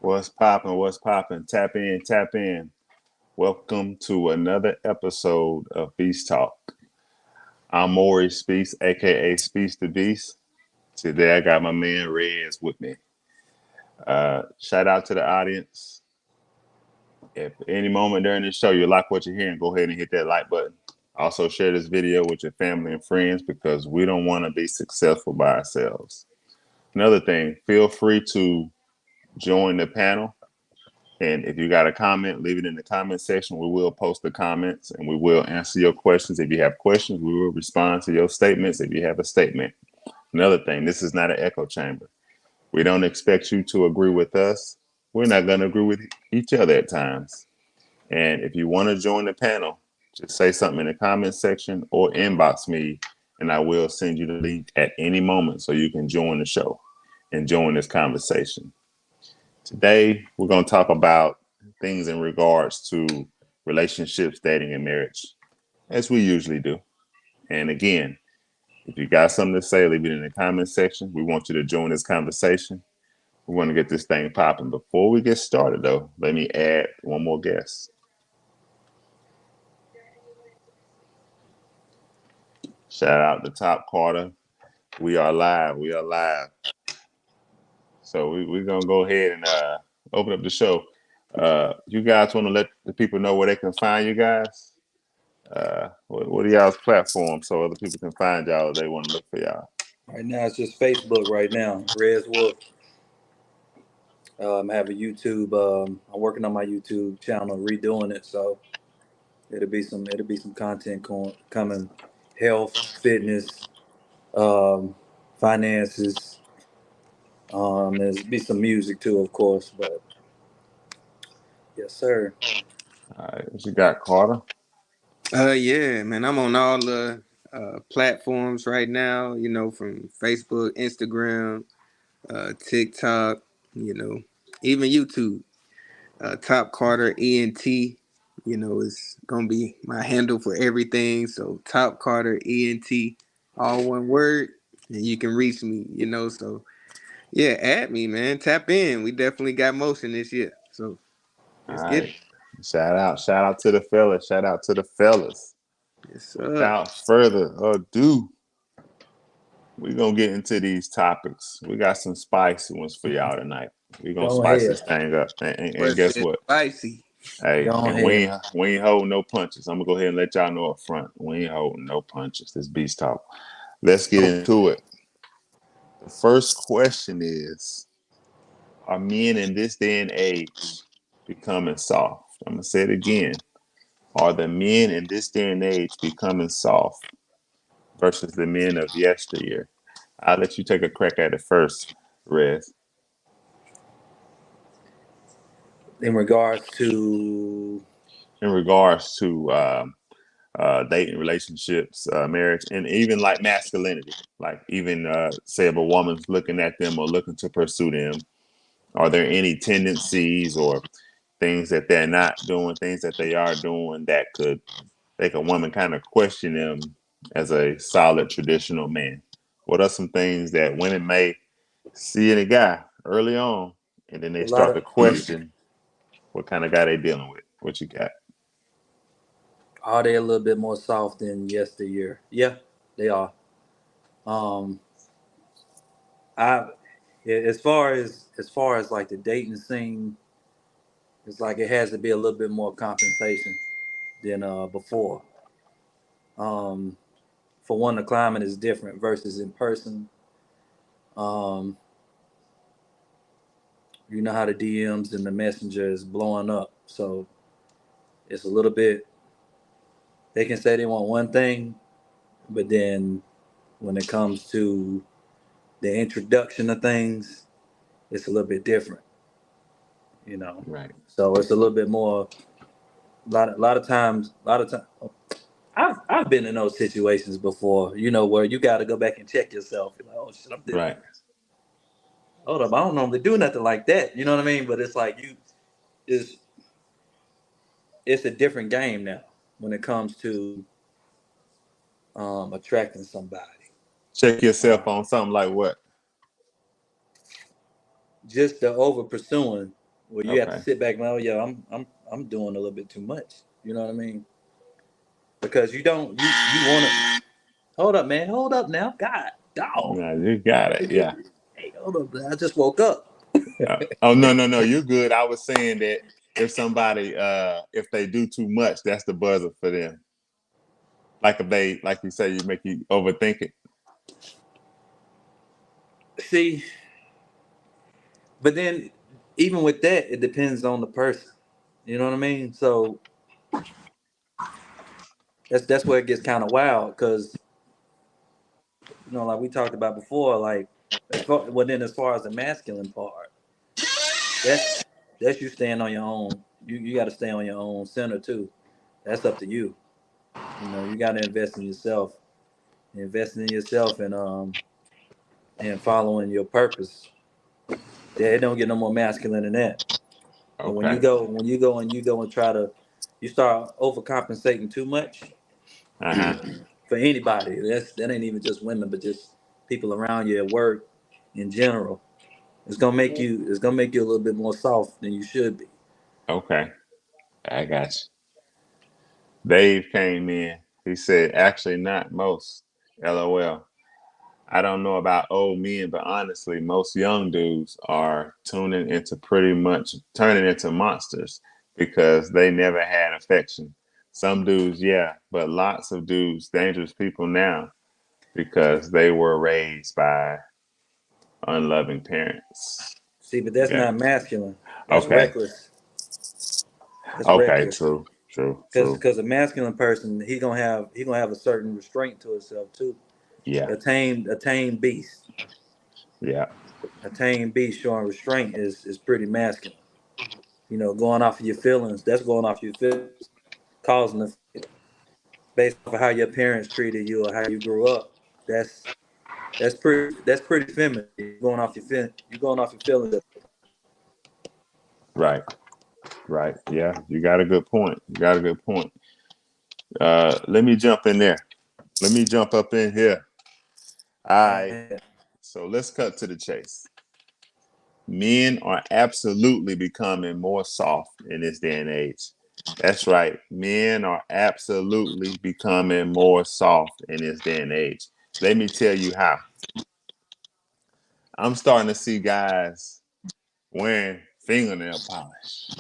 What's poppin'? What's poppin'? Tap in, tap in. Welcome to another episode of Beast Talk. I'm Maurice Speaks, aka Speaks the Beast. Today I got my man Rez with me. Shout out to the audience. If any moment during this show you like what you're hearing, go ahead and hit that like button. Also share this video with your family and friends because we don't want to be successful by ourselves. Another thing, feel free to join the panel. And if you got a comment, leave it in the comment section. We will post the comments and we will answer your questions. If you have questions, we will respond to your statements if you have a statement. Another thing, this is not an echo chamber. We don't expect you to agree with us. We're not going to agree with each other at times. And if you want to join the panel, just say something in the comment section or inbox me, and I will send you the link at any moment so you can join the show and join this conversation. Today, we're going to talk about things in regards to relationships, dating, and marriage, as we usually do. And again, if you got something to say, leave it in the comment section. We want you to join this conversation. We want to get this thing popping. Before we get started, though, let me add one more guest. Shout out to Top Carter. We are live. We are live. So we're going to go ahead and open up the show. You guys want to let the people know where they can find you guys? What are y'all's platforms so other people can find y'all if they want to look for y'all? Right now, it's just Facebook. Right now, Rez Wolf. I have a YouTube. I'm working on my YouTube channel, redoing it. So it'll be some content coming. Health, fitness, um, finances. There's be some music too, of course. But yes, sir. All right, what you got, Carter? Yeah, man, I'm on all the platforms right now, from Facebook, Instagram, TikTok, even YouTube. Top Carter ENT, is gonna be my handle for everything. So Top Carter ENT, all one word, and you can reach me, So yeah, add me, man. Tap in. We definitely got motion this year. So All let's get right. it. Shout out to the fellas. Shout out to the fellas. Yes, sir. Without further ado, we're gonna get into these topics. We got some spicy ones for y'all tonight. We're gonna Go spice ahead. this thing up. And Word guess says what? spicy. Hey, Go and ahead. we ain't holding no punches. I'm gonna go ahead and let y'all know up front. We ain't holding no punches. This beast talk. Let's get into it. The first question is: are men in this day and age becoming soft? I'm gonna say it again. Are the men in this day and age becoming soft versus the men of yesteryear? I'll let you take a crack at it first, Rez. In regards to In regards to dating, relationships, marriage, and even like masculinity. Like even say if a woman's looking at them or looking to pursue them, are there any tendencies or things that they're not doing, things that they are doing that could make a woman kind of question them as a solid traditional man? What are some things that women may see in a guy early on, and then they a lot start of to question what kind of guy they dealing with? What you got? are they a little bit more soft than yesteryear? Yeah, they are. Um, I as far as like the dating scene, it's like it has to be a little bit more compensation than before. Um, for one, the climate is different versus in person. Um, you know how the DMs and the messenger is blowing up, so it's a little bit. They can say they want one thing, but then when it comes to the introduction of things, it's a little bit different. You know, Right. so it's a little bit more. A lot of times, I've been in those situations before, where you got to go back and check yourself. You're like, oh shit, Right. hold up, I don't normally do nothing like that. You know what I mean? But it's like it's it's a different game now when it comes to attracting somebody. Check yourself Um, on something like what? just the over pursuing. where you have to Okay. sit back and oh yeah, I'm doing a little bit too much. You know what I mean? Because you don't you want to hold up, man, hold up now, God, dog. Yeah, you got it. Yeah. Hey, hold up, man. I just woke up. Oh no, no, no, you're good. I was saying that if somebody if they do too much, that's the buzzer for them. Like if they, like you say, you make you overthink it. See, but then even with that, it depends on the person. You know what I mean? So that's where it gets kind of wild because like we talked about before, like as far as the masculine part, that's that's you staying on your own. You got to stay on your own center too. That's up to you. You got to invest in yourself, and following your purpose. Yeah, it don't get no more masculine than that. But when you Okay. go when you go and you go and try to you start overcompensating too much Uh-huh. for anybody. That ain't even just women, but just people around you at work in general. It's gonna make you a little bit more soft than you should be. Okay. I got you. Dave came in. He said, actually not most. LOL. I don't know about old men, but honestly, most young dudes are turning into monsters because they never had affection. Some dudes, yeah, but lots of dudes, dangerous people now because they were raised by unloving parents. See, but that's Yeah. not masculine. That's Okay. reckless. That's Okay. reckless. True. True. Because True. because a masculine person he gonna have a certain restraint to himself too. Yeah. A tamed beast. Yeah. A tamed beast showing restraint is pretty masculine. Going off of your feelings. That's going off your feelings, causing the based off of how your parents treated you or how you grew up. That's that's pretty feminine. You're going off your feelings. Right. Right. Yeah. You got a good point. You got a good point. Let me jump in there. Let me jump up in here. I So let's cut to the chase. Men are absolutely becoming more soft in this day and age. That's right. Men are absolutely becoming more soft in this day and age. Let me tell you how. I'm starting to see guys wearing fingernail polish.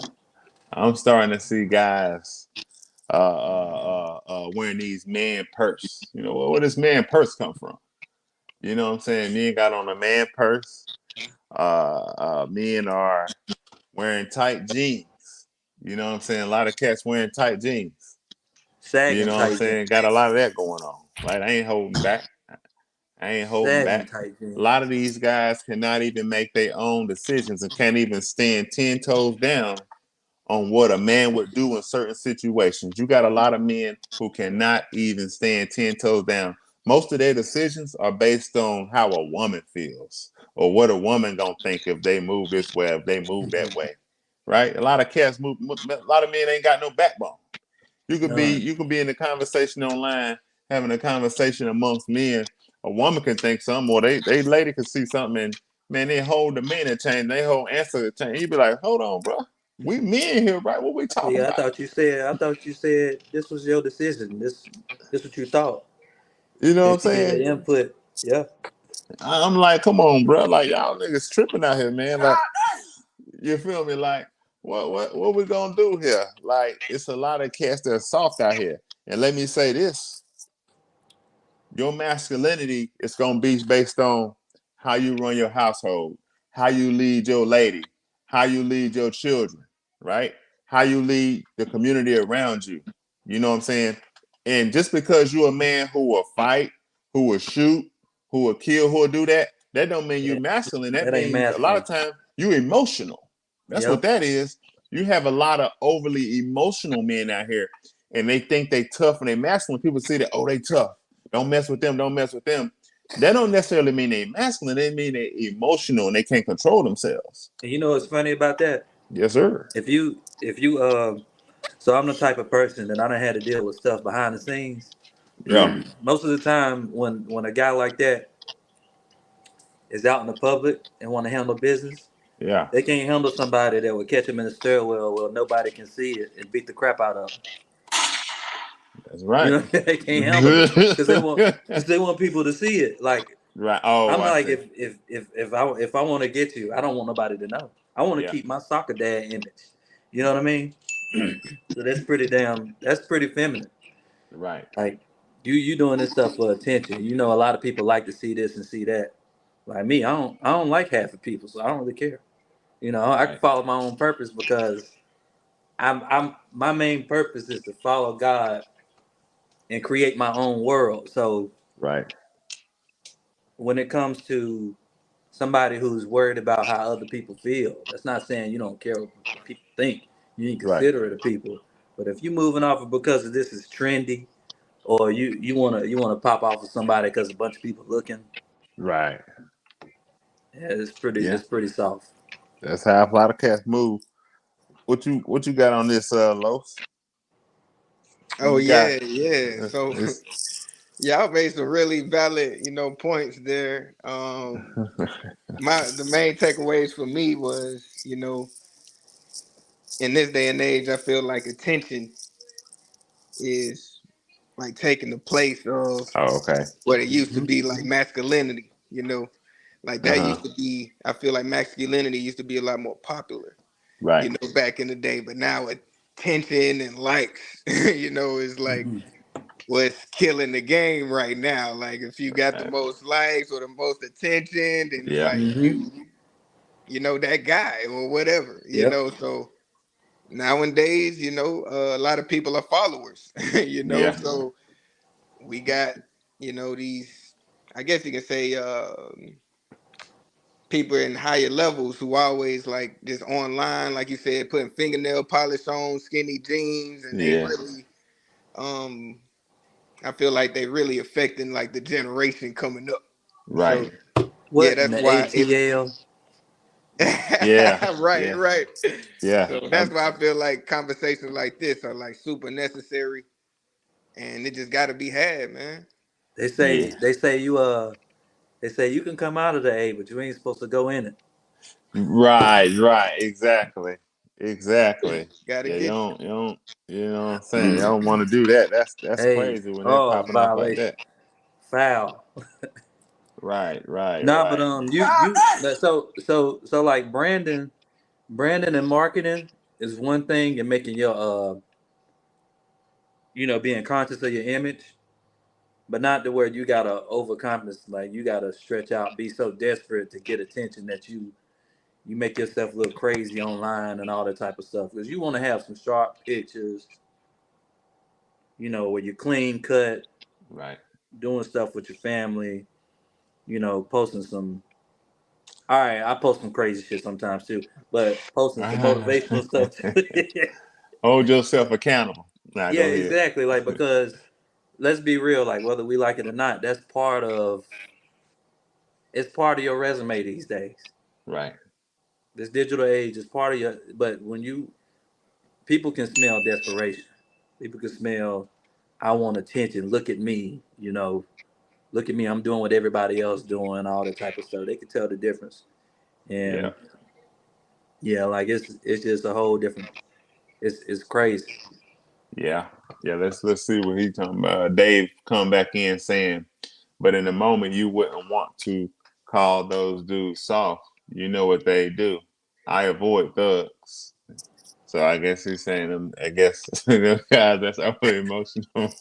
I'm starting to see guys wearing these man purse. Where does man purse come from? You know what I'm saying? Men got on a man purse. Men are wearing tight jeans. You know what I'm saying? A lot of cats wearing tight jeans. You Sagging know what I'm tight saying? Got a jeans. lot of that going on. Right? I ain't holding back. I ain't holding Sagging back. tight A lot jeans. of these guys cannot even make their own decisions and can't even stand 10 toes down on what a man would do in certain situations. You got a lot of men who cannot even stand 10 toes down. Most of their decisions are based on how a woman feels or what a woman gonna think if they move this way, if they move that way. Right? A lot of cats move, a lot of men ain't got no backbone. None. You could be in a conversation online, having a conversation amongst men. A woman can think something, or they lady can see something, and man, they hold the men and change, they whole answer to change. You be like, hold on, bro, we men here, right? What we talking Yeah, I about? thought you said. I thought you said this was your decision. This what you thought. You know what Then I'm you get saying? the input. Yeah. I'm like, come on, bro, like y'all niggas tripping out here, man. Like, you feel me? Like, what we gonna do here? Like, it's a lot of cats that are soft out here. And let me say this: your masculinity is going to be based on how you run your household, how you lead your lady, how you lead your children, right? How you lead the community around you. You know what I'm saying? And just because you're a man who will fight, who will shoot, who will kill, who will do that, that don't mean you Yeah, masculine. That that ain't means a lot of masculine. times you emotional. That's what Yep. that is. You have a lot of overly emotional men out here, and they think they tough and they masculine. People see that, oh, they tough. Don't mess with them. Don't mess with them. That don't necessarily mean they masculine. They mean they emotional and they can't control themselves. And you know what's funny about that? Yes, sir. If you so I'm the type of person that I don't had to deal with stuff behind the scenes. Yeah. Most of the time, when a guy like that is out in the public and want to handle business, Yeah. They can't handle somebody that would catch them in the stairwell where nobody can see it and beat the crap out of them. That's You right. know, they can't handle it because they want people to see it. Like Right. Oh, I'm I like, see. if I want to get you, I don't want nobody to know. I want to Yeah. keep my soccer dad image. You know what I mean? So that's pretty feminine. Right. Like you doing this stuff for attention. You know, a lot of people like to see this and see that. Like me, I don't like half of people, so I don't really care. You know, I can Right. follow my own purpose because I'm my main purpose is to follow God and create my own world. So Right. when it comes to somebody who's worried about how other people feel, that's not saying you don't care what people think. You ain't Right. considerate of people. But if you're moving off of because of this is trendy, or you wanna pop off of somebody because a bunch of people looking, Right. yeah, it's pretty Yeah. it's pretty soft. That's how a lot of cats move. What you got on this, Los? What Oh you got? yeah, yeah. So It's y'all made some really valid, points there. The main takeaways for me was, in this day and age, I feel like attention is like taking the place of oh, okay. what it used to Hmm. be like masculinity, like Uh that huh. used to be, I feel like masculinity used to be a lot more popular, Right. back in the day, but now attention and likes, is like Hmm. what's killing the game right now. Like if you got the Right. most likes or the most attention, then it's Yeah. like Hmm. that guy or whatever, Yep. so nowadays, a lot of people are followers, Yeah. so we got, these, I guess you can say, people in higher levels who always like just online, like you said, putting fingernail polish on, skinny jeans, and they Yeah. really, um, I feel like they really affecting like the generation coming up. Right. So yeah, What in that's the why it's ATL? Yeah. right, Yeah. right. Yeah. So that's why I feel like conversations like this are like super necessary, and it just got to be had, man. They Yeah. say they say you they say you can come out of the A, but you ain't supposed to go in it. Right. Right. Exactly. Exactly. Got to Yeah. You get don't. You don't. You know what I'm saying? You don't want to do that. That's Hey, crazy when they're oh, popping off like violation, that. foul. Right. Right. Nah, but Right. so like branding and marketing is one thing, and making your being conscious of your image, but not to where you gotta overcompensate, like you gotta stretch out, be so desperate to get attention that you make yourself look crazy online and all that type of stuff. Because you want to have some sharp pictures, where you're clean cut, Right. doing stuff with your family, posting some. All right, I post some crazy shit sometimes too, but posting some motivational stuff too. Hold yourself accountable. Now Yeah, go ahead. exactly. Like, because let's be real, like whether we like it or not, that's part of your resume these days. Right. This digital age is part of your. But when people can smell desperation. People can smell, I want attention. Look at me. Look at me. I'm doing what everybody else doing. All that type of stuff. They can tell the difference. Yeah. And yeah, like it's just a whole different. It's crazy. Yeah. Yeah. Let's see what he talking about. Dave come back in saying, but in the moment you wouldn't want to call those dudes soft. You know what they do. I avoid thugs. So I guess he's saying them. I guess them guys that's over emotional.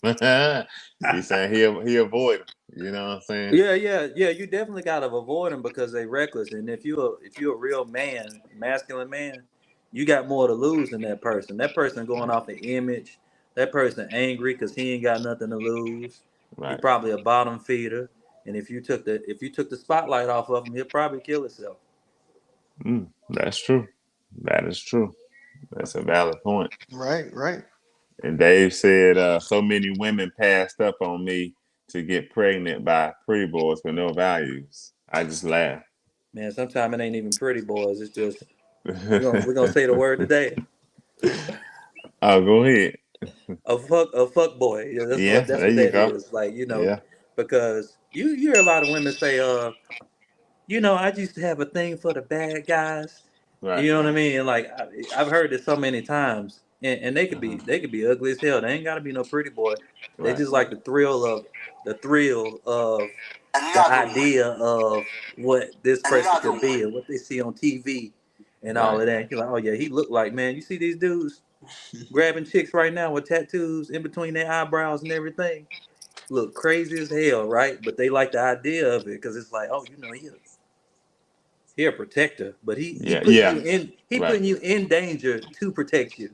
He's saying he avoid them. You know what I'm saying? Yeah, yeah, yeah. You definitely gotta avoid them because they reckless. And if you're a real man, masculine man, you got more to lose than that person. That person going off an image. That person angry because he ain't got nothing to lose. He Right. probably a bottom feeder. And if you took the spotlight off of him, he'll probably kill himself. That's true. That is true. That's a valid point. right, right. And Dave said, so many women passed up on me to get pregnant by pretty boys with no values. I just laugh. Man, sometimes it ain't even pretty boys. It's just we're gonna say the word today. Oh, go ahead. A fuck boy. Yeah, that's Yeah, what that's there what you that go. is. Like, Yeah, because you hear a lot of women say, I used to have a thing for the bad guys. Right. You know what I mean? And like I've heard it so many times, and Uh-huh. they could be ugly as hell. They ain't gotta be no pretty boy. They Right. just like the thrill of the idea of what this person could be and what they see on TV and all Right. of that. You're like, oh yeah, he looked like, man. You see these dudes grabbing chicks right now with tattoos in between their eyebrows and everything. Look crazy as hell, right? But they like the idea of it because it's like, oh, you know, he a protector, but he Yeah. putting Yeah. you in Right. putting you in danger to protect you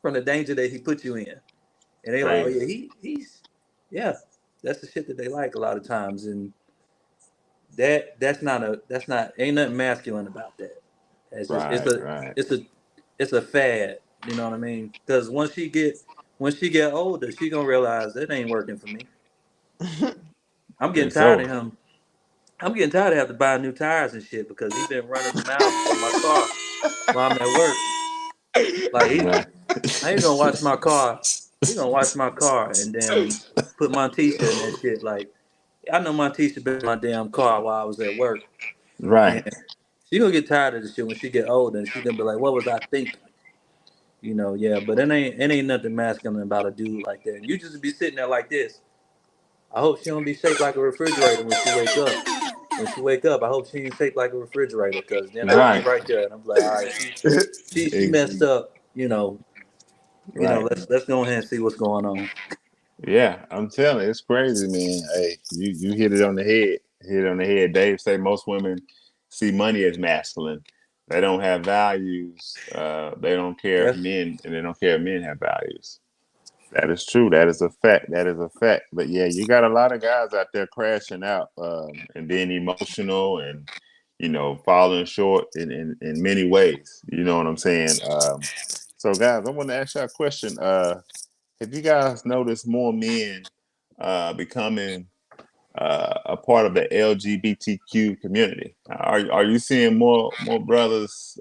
from the danger that he put you in. And they like, oh Crazy. yeah, he's yeah, that's the shit that they like a lot of times, and that's not ain't nothing masculine about that. It's just Right. Right. it's a it's a fad. You know what I mean? Because once she get older, she gonna realize that ain't working for me. I'm getting And tired so. of him. I'm getting tired of having to buy new tires and shit because he been running the mouth on my car while I'm at work. Like Right. I ain't gonna watch my car. He gonna watch my car and damn put Montisha in that shit. Like I know Montisha been in my damn car while I was at work, and Right. she gonna get tired of the shit when she get older, and she gonna be like, "What was I thinking?" You know, yeah. But it ain't nothing masculine about a dude like that. And you just be sitting there like this. I hope she don't be shaped like a refrigerator when she wake up. When she wake up, I hope she ain't shaped like a refrigerator, cause then I'll be Right. right there, and I'm like, all right, she Ex- messed up. Right. Let's go ahead and see what's going on. Yeah, I'm telling you, it's crazy, man. Hey, you hit it on the head. Hit it on the head. Dave say most women see money as masculine. They don't have values. They don't care if Yeah, men, and they don't care if men have values. That is true. That is a fact. That is a fact. But yeah, you got a lot of guys out there crashing out, and being emotional, and falling short in many ways. You know what I'm saying? So guys, I want to ask you a question. Have you guys noticed more men becoming a part of the LGBTQ community? Are you seeing more brothers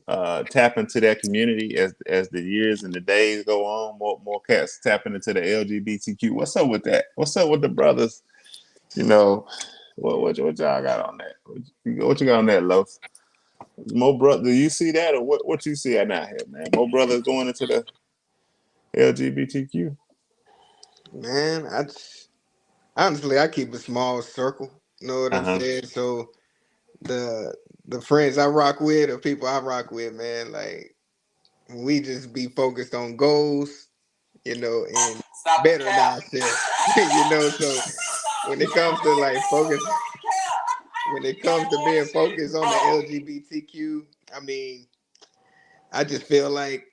tap into that community as the years and the days go on? More cats tapping into the LGBTQ. What's up with that? What's up with the brothers? You know, what y'all got on that? What you got on that, Los? More brother? Do you see that, or what you see out here, man? More brothers going into the LGBTQ? Man, honestly I keep a small circle. You know what Uh I'm huh. saying? So the the friends I rock with or people I rock with, man, like we just be focused on goals, and bettering ourselves. So when it comes to like focus, when it comes to being focused on the LGBTQ, I mean, I just feel like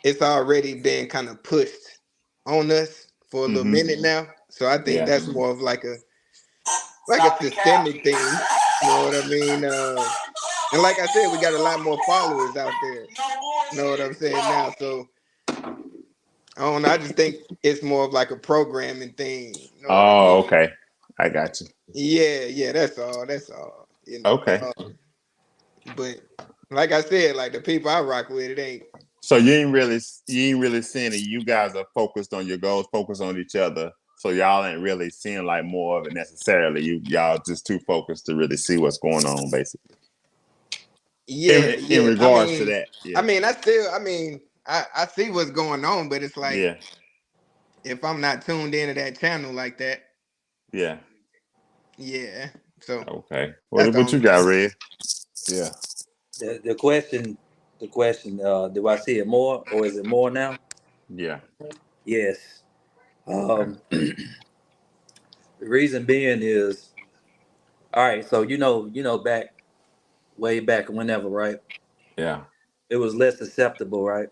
it's already been kind of pushed on us for a little Mm-hmm. minute now. So I think Yeah. that's more of like a systemic thing. You know what I mean? And like I said, we got a lot more followers out there. You know what I'm saying now? So I don't know. I just think it's more of like a programming thing. You know what I Oh, mean? okay. I got you. Yeah, yeah. That's all. That's all. Okay. But like I said, like the people I rock with, it ain't. So you ain't really seeing it. You guys are focused on your goals, focused on each other. So y'all ain't really seeing like more of it necessarily. Y'all just too focused to really see what's going on, basically. Yeah, In yeah. regards to that, yeah, I see what's going on, but it's like yeah, if I'm not tuned into that channel like that, yeah. yeah. So Okay. that's the What you only got, thing. Red? Yeah, the question, do I see it more or is it more now? yeah. Yes. Okay. The reason being is, all right. So back way back whenever, right? Yeah. It was less acceptable, right?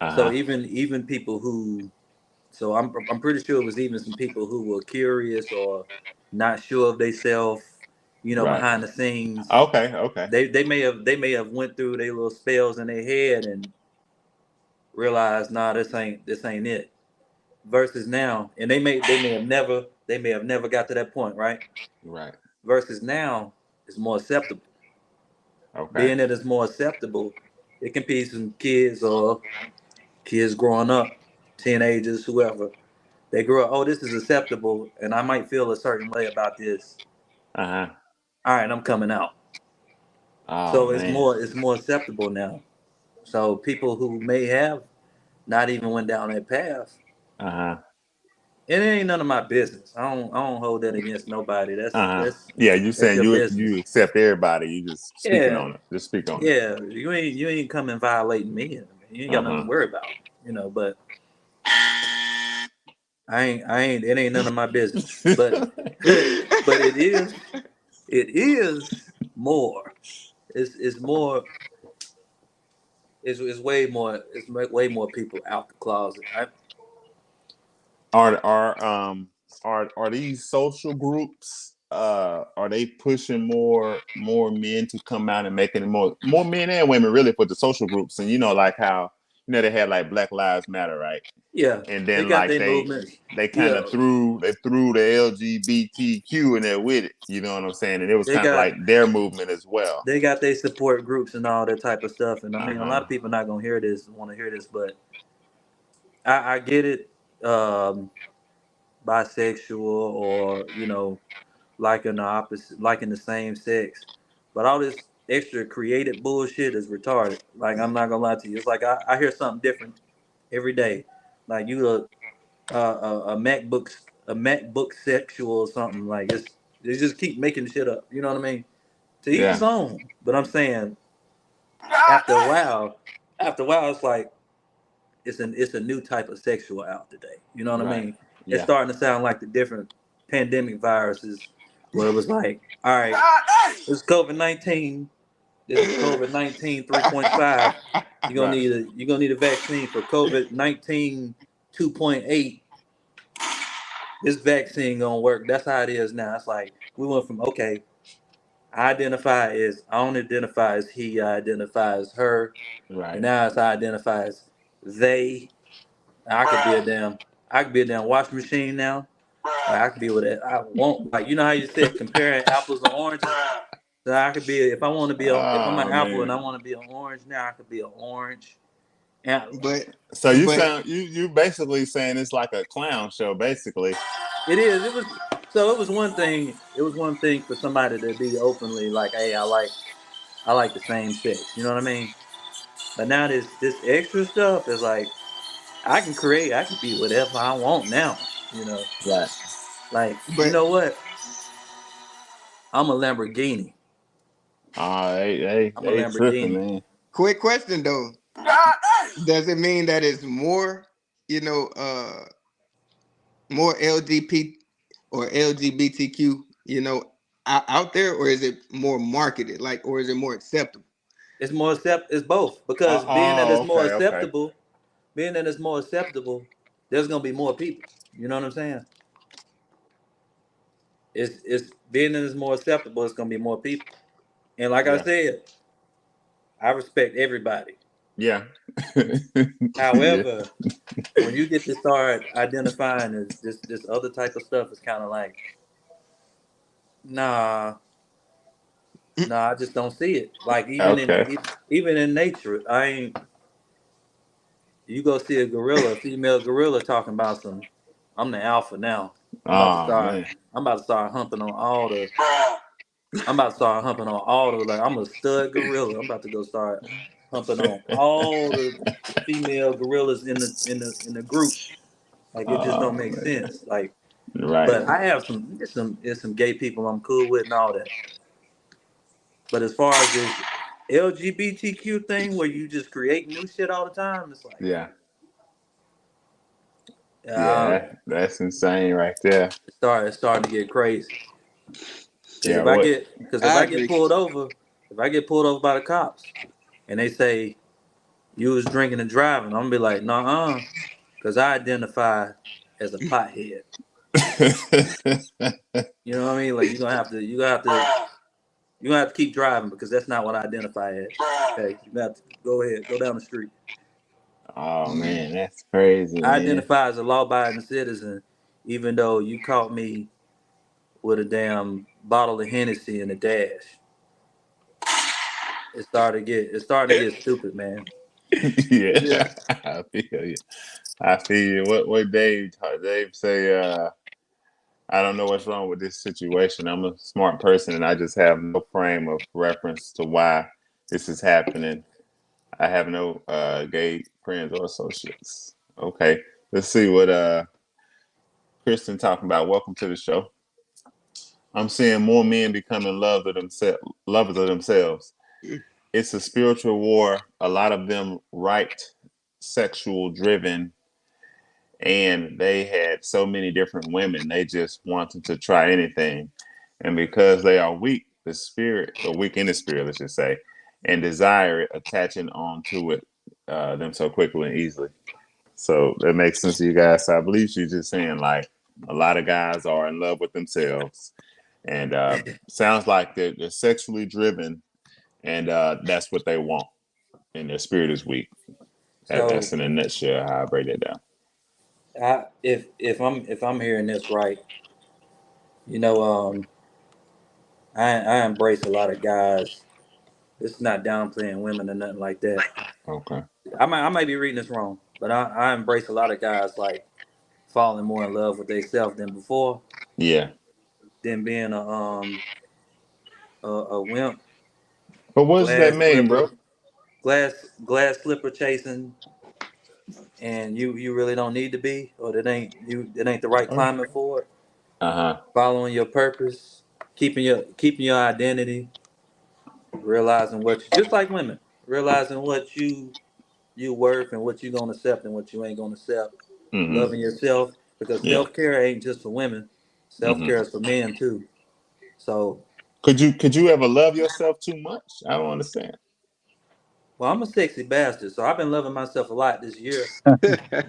Uh So huh. even people who, so I'm pretty sure it was even some people who were curious or not sure of themselves, Right. behind the scenes. Okay. Okay. They may have went through their little spells in their head and realized, nah, this ain't it. Versus now, and they may have never got to that point, right? Right. Versus now, it's more acceptable. Okay. Being that it's more acceptable, it can be some kids or kids growing up, teenagers, whoever. They grow up, oh, this is acceptable, and I might feel a certain way about this. Uh huh. All right, I'm coming out. Oh So man. it's more acceptable now. So people who may have not even went down that path, Uh-huh. it ain't none of my business. I don't hold that against nobody. Uh-huh. Yeah, you That's saying your you business. accept everybody, you just speaking Yeah, on it. Just speak on it. yeah. You ain't coming violating me. You ain't got nothing to Uh-huh. worry about. But I ain't it ain't none of my business. But but it is more. It's more it's way more way more people out the closet. Are these social groups are they pushing more men to come out and making it more men and women really for the social groups? And like how they had like Black Lives Matter, right? Yeah, And they then got like their they movements. they kind Yeah, of threw the LGBTQ in there with it. You know what I'm saying? And it was they kind of got like their movement as well. they got their support groups and all that type of stuff. And I mean, a lot Uh-huh. of people not gonna hear this, want to hear this, but I get it. Bisexual or like in the opposite, like in the same sex, but all this extra creative bullshit is retarded. Like I'm not gonna lie to you, it's like I hear something different every day. Like you a MacBook sexual or something. Like they just keep making shit up. You know what I mean? To each his Yeah. own. But I'm saying after a while, it's like it's a new type of sexual out today. You know what I Right. mean? It's Yeah. starting to sound like the different pandemic viruses, where it was like, all right, this is COVID-19. This is COVID-19 3.5. Right. You're gonna need a vaccine for COVID-19 2.8. This vaccine gonna work. That's how it is now. It's like we went from okay, I don't identify as he, I identify as her, and Right. now it's I identify as they. I could be a damn washing machine now. Like I could be what I want. Like how you said comparing apples and oranges. So I could be if I want to be if I'm an Oh apple and I man. want to be an orange now, I could be an orange. And but So you but sound you basically saying it's like a clown show, basically. it is. It was so. It was one thing. It was one thing for somebody to be openly like, "Hey, I like the same sex." You know what I mean? But now this extra stuff is like I can create. I can be whatever I want now. Right. Like you but know what? I'm a Lamborghini. Oh, I'm a they tripping, Lamborghini. man. quick question though. Does it mean that it's more, you know, more LGBT or LGBTQ, out there, or is it more marketed, like, or is it more acceptable? It's more It's both because Okay, okay. being that it's more acceptable, there's gonna be more people. You know what I'm saying? It's being that it's more acceptable, it's gonna be more people. And like I Yeah. said, I respect everybody. Yeah. Yeah. However, when you get to start identifying as this other type of stuff, it's kind of like, nah, nah, I just don't see it. Like Okay. even in nature, I ain't. You go see a gorilla, a female gorilla talking about some. I'm the alpha now. I'm about to Oh start. man. I'm about to start humping on all the. I'm about to start humping on all the. Like I'm a stud gorilla. I'm about to go start humping on all the female gorillas in the group. Like it just don't Oh make man. sense. Like, Right. but I have there's some gay people I'm cool with and all that. But as far as this LGBTQ thing where you just create new shit all the time, it's like, Yeah. uh, Yeah. That's insane right there. it's starting to get crazy. Because Yeah. What? if I I get agree. pulled over, if I get pulled over by the cops, and they say you was drinking and driving, I'm gonna be like, nah, because I identify as a pothead. You know what I mean? Like you gonna have to keep driving because that's not what I identify as. Okay, you got to go ahead, go down the street. Oh man, that's crazy, I man. identify as a law-abiding citizen, even though you caught me with a damn bottle of Hennessy in the dash. It's starting to get stupid, man. Yeah. I feel you. I feel you. What Dave say? I don't know what's wrong with this situation. I'm a smart person and I just have no frame of reference to why this is happening. I have no gay friends or associates. Okay. Let's see what Kristen talking about. Welcome to the show. I'm seeing more men becoming lovers of themselves. It's a spiritual war. A lot of them right sexual driven, and they had so many different women. They just wanted to try anything, and because they are weak, the spirit, or weak in the spirit, let's just say, and desire it, attaching on to it them so quickly and easily. So that makes sense to you guys. So I believe she's just saying like a lot of guys are in love with themselves, and sounds like they're sexually driven, and that's what they want, and their spirit is weak. That's So in a nutshell how I break it down. if I'm hearing this right, you know, I embrace a lot of guys. This is not downplaying women or nothing like that. Okay. I might be reading this wrong, but I embrace a lot of guys like falling more in love with themselves than before, Yeah. than being a wimp, But what does that glass mean, slipper, bro? glass slipper chasing, and you really don't need to be, or it ain't the right climate for it. Uh huh. Following your purpose, keeping your identity, realizing what you, just like women, realizing what you worth and what you gonna accept and what you ain't gonna accept. Mm-hmm. Loving yourself, because Yeah. self care ain't just for women. Self Mm-hmm. care is for men too. So, Could you ever love yourself too much? I don't understand. well, I'm a sexy bastard, so I've been loving myself a lot this year.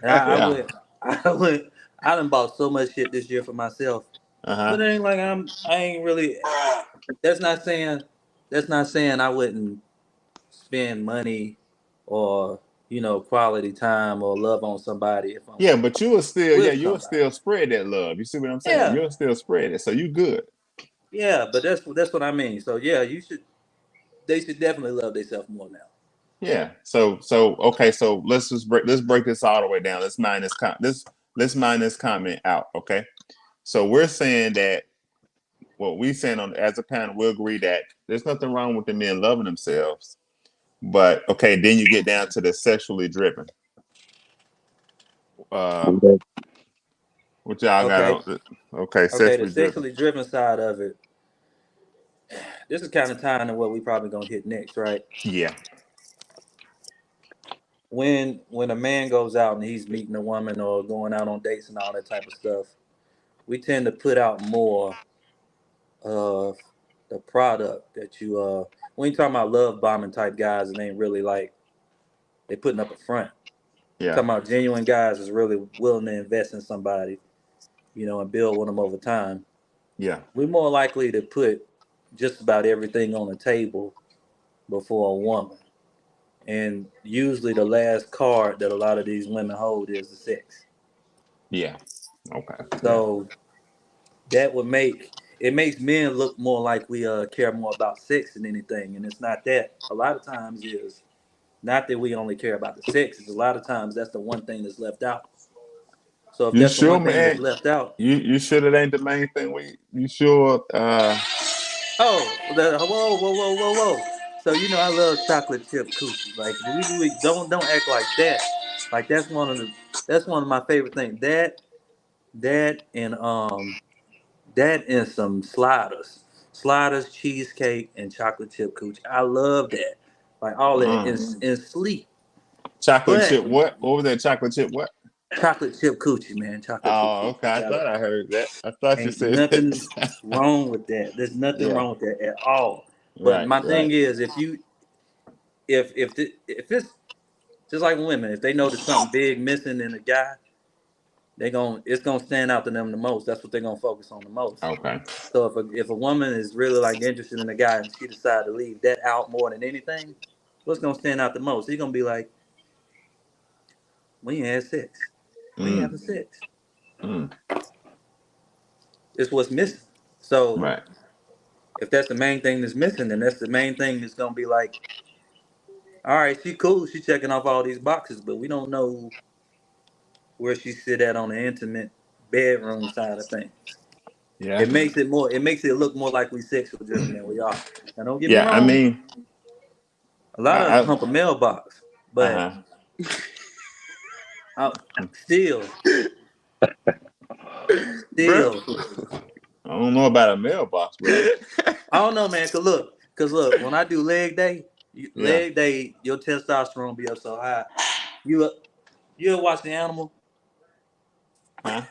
And I Yeah. went, I went, I done bought so much shit this year for myself. Uh But huh. it ain't like I ain't really. That's not saying, I wouldn't spend money or quality time or love on somebody if I'm Yeah, but you will still, yeah, with you'll somebody. still spread that love. You see what I'm saying? Yeah, You'll still spread it, so you good. yeah, but that's what I mean. So yeah, they should definitely love themselves more now. Yeah. So okay. So let's break this all the way down. Let's mine this comment out. Okay. So we're saying that what we saying on as a panel, we agree that there's nothing wrong with the men loving themselves. But okay, then you get down to the sexually driven. Uh, what y'all got Okay, on? Okay, okay. The sexually driven. sexually driven side of it. This is kind of tying into what we probably gonna hit next, right? Yeah. When a man goes out and he's meeting a woman or going out on dates and all that type of stuff, we tend to put out more of the product that you when you talking about love bombing type guys, it ain't really like they putting up a front. Yeah. Talking about genuine guys is really willing to invest in somebody, and build with them over time. Yeah. We're more likely to put just about everything on the table before a woman. And usually the last card that a lot of these women hold is the sex. Yeah. Okay. Yeah. So that would make it makes men look more like we care more about sex than anything. And it's not that. A lot of times is not that we only care about the sex, it's a lot of times that's the one thing that's left out. So if You that's the sure, one thing that's man? left out, You sure that ain't the main thing? You sure? oh, whoa, whoa, whoa, whoa, whoa. So I love chocolate chip cookies. Like we don't act like that. Like that's one of my favorite things. That and some sliders, cheesecake, and chocolate chip cookie. I love that. Like all that and sleep. Chocolate But chip what? What was that? Chocolate chip what? chocolate chip coochie, man. Chocolate chip Oh, coochie. okay. I thought I heard that. I thought you Ain't said nothing that. wrong with that. There's nothing Yeah. wrong with that at all. But Right. my thing Right. is, if it's just like women, if they notice something big missing in a guy, it's gonna stand out to them the most. That's what they're gonna focus on the most. Okay. So if a woman is really like interested in a guy and she decided to leave that out more than anything, what's gonna stand out the most? He's gonna be like, "We ain't had sex. We ain't Mm. having sex." Mm. It's what's missing. So Right. if that's the main thing that's missing, then that's the main thing that's gonna be like, all right, she cool, she checking off all these boxes, but we don't know where she sit at on the intimate bedroom side of things. Yeah. It makes it more. It makes it look more like we sexual driven than we are. Now, don't get me Yeah. I wrong. mean, A lot of us I hump a mailbox, but uh-huh. I, still, bro. still, I don't know about a mailbox, but I don't know, man. Cause look, when I do yeah. leg day, your testosterone be up so high. You, you ever watch the animal? Huh?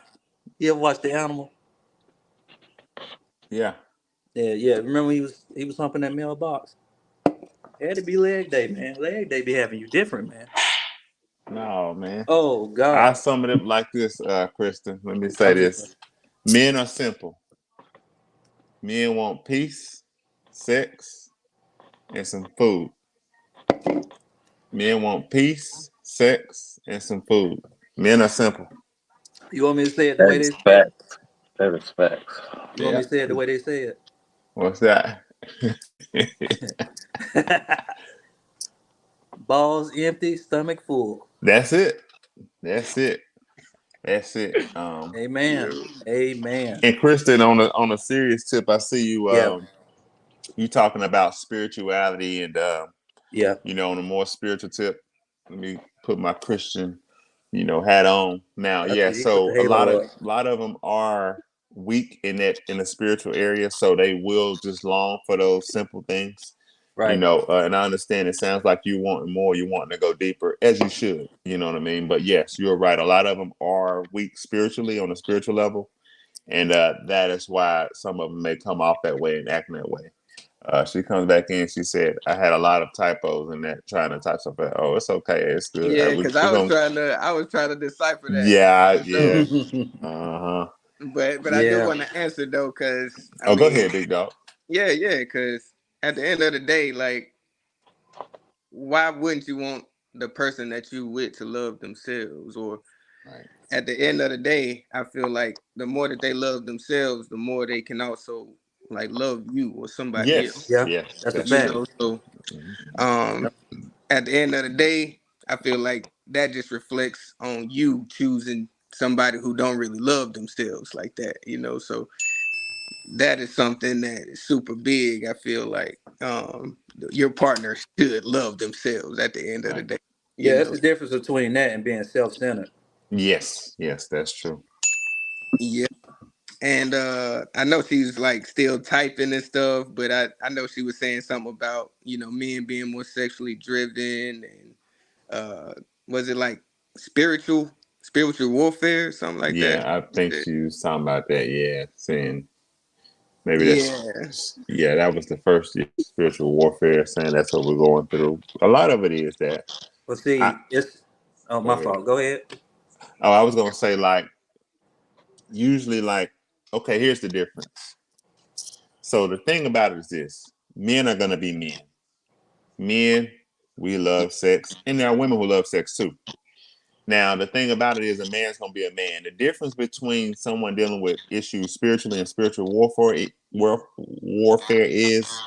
You ever watch the animal? Yeah. Yeah, yeah. Remember he was humping that mailbox. It had to be leg day, man. Leg day be having you different, man. No, man. Oh I God, sum it up like this, Kristen. Let me say I'm just this. Men are simple. Men want peace, sex, and some food. Men want peace, sex, and some food. Men are simple. you want me to say it the That way is they say it? facts. That is facts. You want me Yeah. to say it the way they say What's that? it? Balls empty, stomach full. That's it. That's it. That's it. Amen. Yo. Amen. And Kristen, on a serious tip, I see you Yeah. you talking about spirituality and Yeah. on a more spiritual tip. Let me put my Christian, hat on. Now, I yeah, see. He put the so a lot halo of up. a lot of them are weak in the spiritual area, so they will just long for those simple things. Right. And I understand it sounds like you want more, you want to go deeper, as you should, you know what I mean? But yes, you're right. A lot of them are weak spiritually on a spiritual level, and that is why some of them may come off that way and acting that way. She comes back in. She said, "I had a lot of typos in that trying to type something. Oh, it's okay. It's good. Yeah, We because we gonna I was trying to decipher that, yeah you know. yeah uh huh. But I do Yeah. want to answer though, because I Oh, go mean, ahead, big dog. yeah, because at the end of the day, like, why wouldn't you want the person that you with to love themselves? Or Right. at the end of the day, I feel like the more that they love themselves, the more they can also like love you or somebody else. Yes, Yeah. yes, That's a that's You fact. true. know, so Mhm. um Yep. at the end of the day, I feel like that just reflects on you choosing somebody who don't really love themselves like that, you know. So that is something that is super big. I feel like your partner should love themselves at the end of the Right. day, you Yeah, that's know. the difference between that and being self-centered. Yes, yes, that's true. Yeah. And I know she's like still typing and stuff, but I know she was saying something about, you know, men being more sexually driven and was it like spiritual warfare, something like that? Yeah, I think she was talking about that. Yeah, saying maybe Yeah, yeah, that was the first spiritual warfare. Saying that's what we're going through. A lot of it is that. But I see, it's oh Go my ahead. fault. Go ahead. Oh, I was gonna say like usually like okay, here's the difference. So the thing about it is this: men are gonna be men. Men, we love sex, and there are women who love sex too. Now, the thing about it is, a man's gonna be a man. The difference between someone dealing with issues spiritually and spiritual warfare is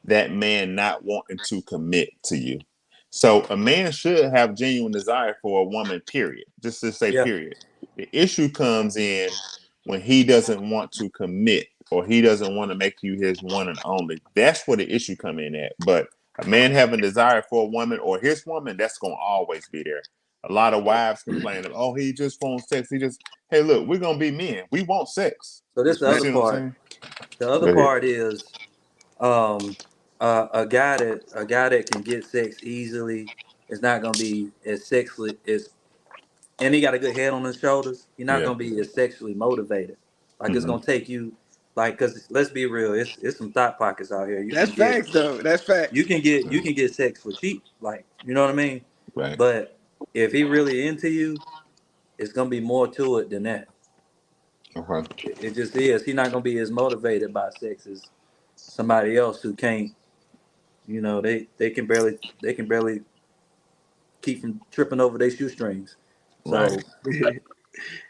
that man not wanting to commit to you. So a man should have genuine desire for a woman, period. Just to say Yeah. period. The issue comes in when he doesn't want to commit or he doesn't want to make you his one and only. That's where the issue come in at. But a man having desire for a woman or his woman, that's gonna always be there. A lot of wives complain, oh, he just wants sex. Hey, look, we're gonna be men. We want sex. So this the You other see what I'm part. saying? The other Go ahead. part is um a guy that can get sex easily is not gonna be as sexually as and he got a good head on his shoulders. You're not Yeah. gonna be as sexually motivated. Like it's Hmm. gonna take you, like, cause let's be real, it's some thought pockets out here. You that's can get facts though. That's you facts. can get you can get sex for cheap, like you know what I mean. Right. But if he really into you, it's gonna be more to it than that. Okay. It just is. He's not gonna be as motivated by sex as somebody else who can't. You know, they can barely keep from tripping over their shoestrings. Right. So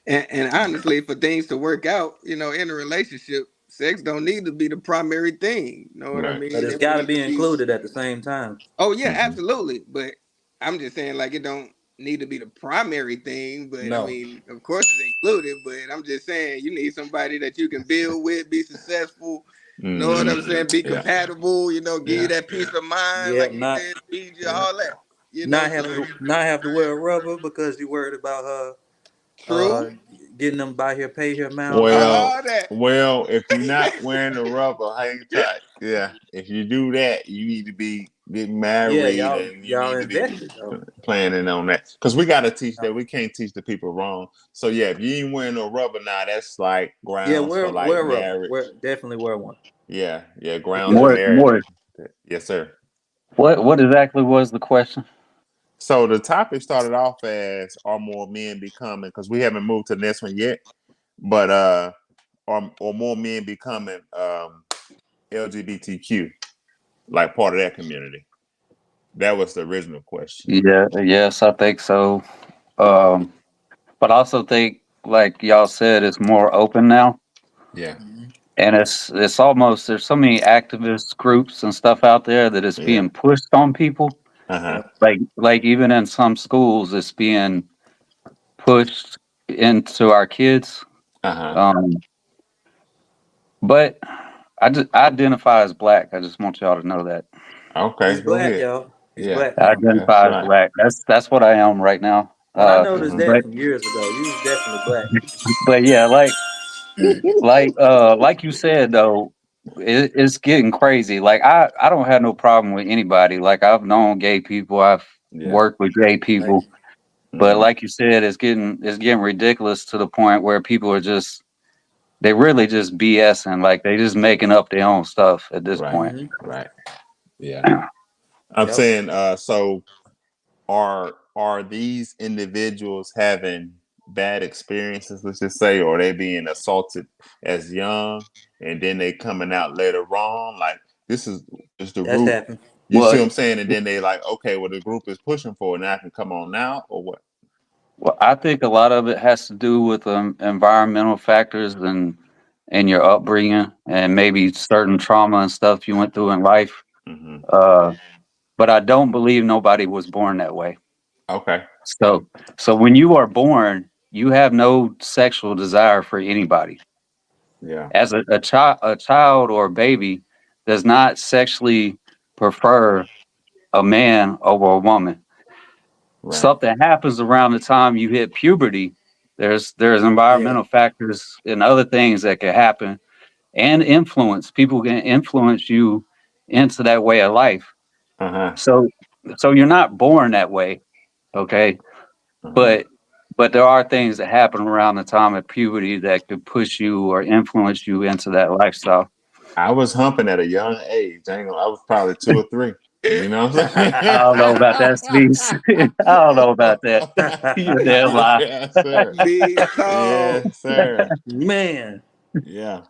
And honestly, for things to work out, you know, in a relationship, sex don't need to be the primary thing. You know what I Right. but mean? it's It got to need to be be. included at the same time. Oh yeah, Hmm. absolutely. But I'm just saying, like, it don't. need to be the primary thing, but I No. mean, of course it's included, but I'm just saying you need somebody that you can build with, be successful, know what I'm saying, be Yeah. compatible, you know, give you Yeah. that peace of mind, Yeah, like you not said, feed you, yeah. all that. You know, Not so have to not have to wear a rubber because you worried about her true. getting them by here, pay here miles out. Well, All that. if you're not wearing the rubber, hang tight. Yeah. If you do that, you need to be getting Yeah, married y'all and you y'all need to be invested though. planning on that. Because we got to teach Uh, that. We can't teach the people wrong. So, yeah, if you ain't wearing no rubber now, that's like Yeah, grounds for wear like a rubber. marriage. Definitely wear one. Yeah. Yeah. Grounds for Because marriage. More. Yes, sir. What exactly was the question? So the topic started off as are more men becoming, because we haven't moved to the next one yet, but or more men becoming LGBTQ, like part of that community. That was the original question. Yeah, yes, I think so. Um, but I also think, like y'all said, it's more open now, Yeah. mhm. and it's almost there's so many activist groups and stuff out there that it's Yeah. being pushed on people. Uh-huh. Yep. Like even in some schools, it's being pushed into our kids. Uh-huh. Um, but I identify as black. I just want y'all to know that He's Okay, go black, ahead. y'all. He's Yeah. black I now. That's identify as right. black. That's what I am right now. And I noticed that But from years ago. You was definitely black. yeah, like you said though, it's getting crazy. Like I don't have no problem with anybody. Like I've known gay people, I've Yeah. worked with gay Thank people, you. but Mm-hmm. like you said, it's getting ridiculous to the point where people are just they really just BSing. Like they just making up their own stuff at this Right. point. Hmm. Right. Yeah. I'm Yep. saying so are these individuals having bad experiences, let's just say, or they being assaulted as young and then they coming out later on? Like this is the That's root. happened. You see Well, what I'm saying? And then they like, okay, well the group is pushing for it, now I can come on now or what? well, I think a lot of it has to do with environmental factors and your upbringing and maybe certain trauma and stuff you went through in life. Mm-hmm. Uh, but I don't believe nobody was born that way. Okay. So when you are born, you have no sexual desire for anybody. Yeah. As a child or a baby does not sexually prefer a man over a woman. Right. Something happens around the time you hit puberty. There's Yeah. environmental factors and other things that can happen and influence. People can influence you into that way of life. Uh-huh. So so you're not born that way, okay? Uh-huh. But there are things that happen around the time of puberty that could push you or influence you into that lifestyle. I was humping at a young age. I was probably 2 or 3. You know what I'm I don't know about that, Speaks. I don't know about that. You damn saying? lie. Yeah, sir. Big talk. Yeah, sir. Man. Yeah.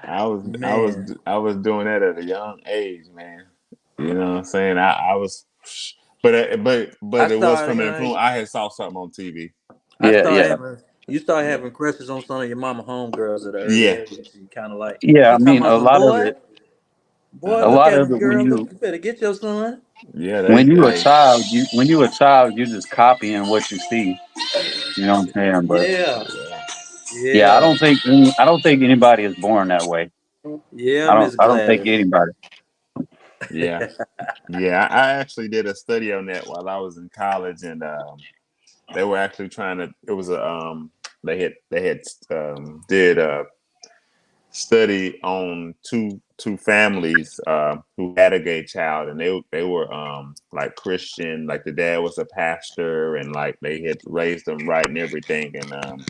Man. I was doing that at a young age, man. You know what I'm saying? I was, I but it was started from an having influence. I had saw something on TV. I Yeah, started yeah, having you start Yeah, having crushes on some of your mama homegirls at an early yeah. age. You kinda like yeah. I she talking mean, about some boy, a Uh-huh. look lot at of him, it girl. Look, you better get your son. Yeah, when you a they child, you're just copying what you see. You know what I'm saying? But Yeah. yeah, yeah, Yeah. I don't think anybody is born that way. Yeah, Miss I don't think Gladys. anybody. yeah, yeah. I actually did a study on that while I was in college, and they were actually trying to. It was a they had did a study on two families who had a gay child, and they were like Christian, like the dad was a pastor, and like they had raised them right and everything, and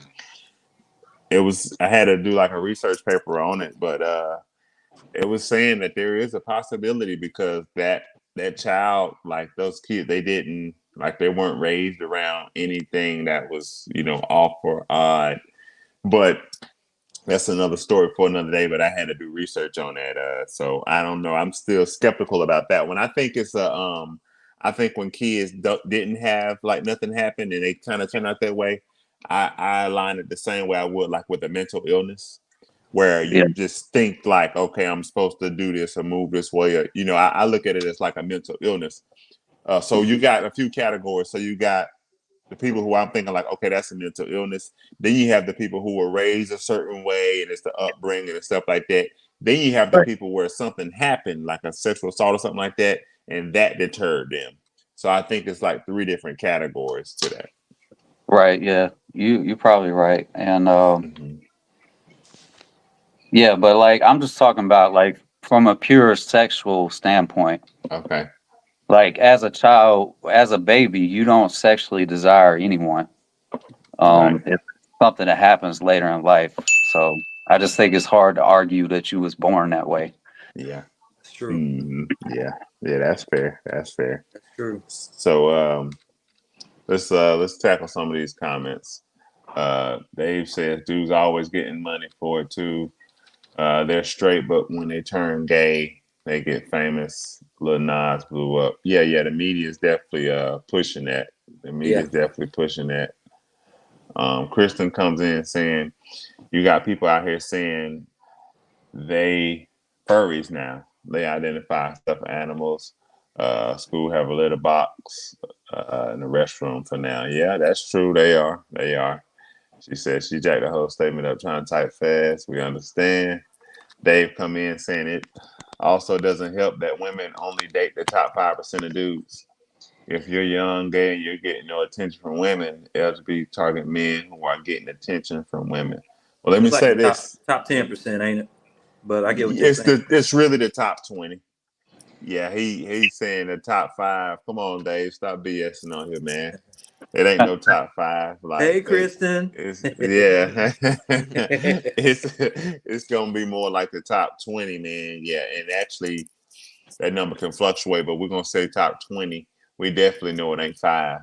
it was I had to do like a research paper on it, but it was saying that there is a possibility because that child, like those kids, they didn't like they weren't raised around anything that was off or odd, but that's another story for another day. But I had to do research on that, so I don't know. I'm still skeptical about that one. I think it's a I think when kids didn't have like nothing happened and they kind of turn out that way, I align it the same way I would like with a mental illness where Yeah, you just think like, okay, I'm supposed to do this or move this way. Or, I look at it as like a mental illness. So you got a few categories. So you got the people who I'm thinking like, okay, that's a mental illness. Then you have the people who were raised a certain way and it's the upbringing and stuff like that. Then you have the Right. people where something happened, like a sexual assault or something like that, and that deterred them. So I think it's like three different categories to that. Right. Yeah. You're probably right. And Mm-hmm. yeah, but like I'm just talking about like from a pure sexual standpoint. Okay. Like as a child, as a baby, you don't sexually desire anyone. Right. It's something that happens later in life. So I just think it's hard to argue that you was born that way. Yeah. That's true. Mm-hmm. Yeah. Yeah. That's fair. That's fair. That's true. So let's tackle some of these comments. Dave says dudes always getting money for it too. They're straight, but when they turn gay, they get famous. Lil Nas blew up. Yeah, yeah. The media is definitely pushing that. The media Yeah. is definitely pushing that. Kristen comes in saying you got people out here saying they furries now. They identify stuffed animals. School have a litter box in the restroom for now. Yeah, that's true. They are. They are. She said she jacked the whole statement up trying to type fast. We understand. Dave come in saying it also doesn't help that women only date the top 5% of dudes. If you're young, gay, and you're getting no attention from women, LGBT target men who are getting attention from women. Well, let me It's like say the top this: top 10%, ain't it? But I get what you're it's saying. it's really the top 20. Yeah, he's saying the top five. Come on, Dave, stop BSing on here, man. It ain't no top five. Hey, Like Kristen. it's yeah, it's gonna be more like the top 20, man. Yeah, and actually that number can fluctuate, but we're gonna say top 20. We definitely know it ain't five.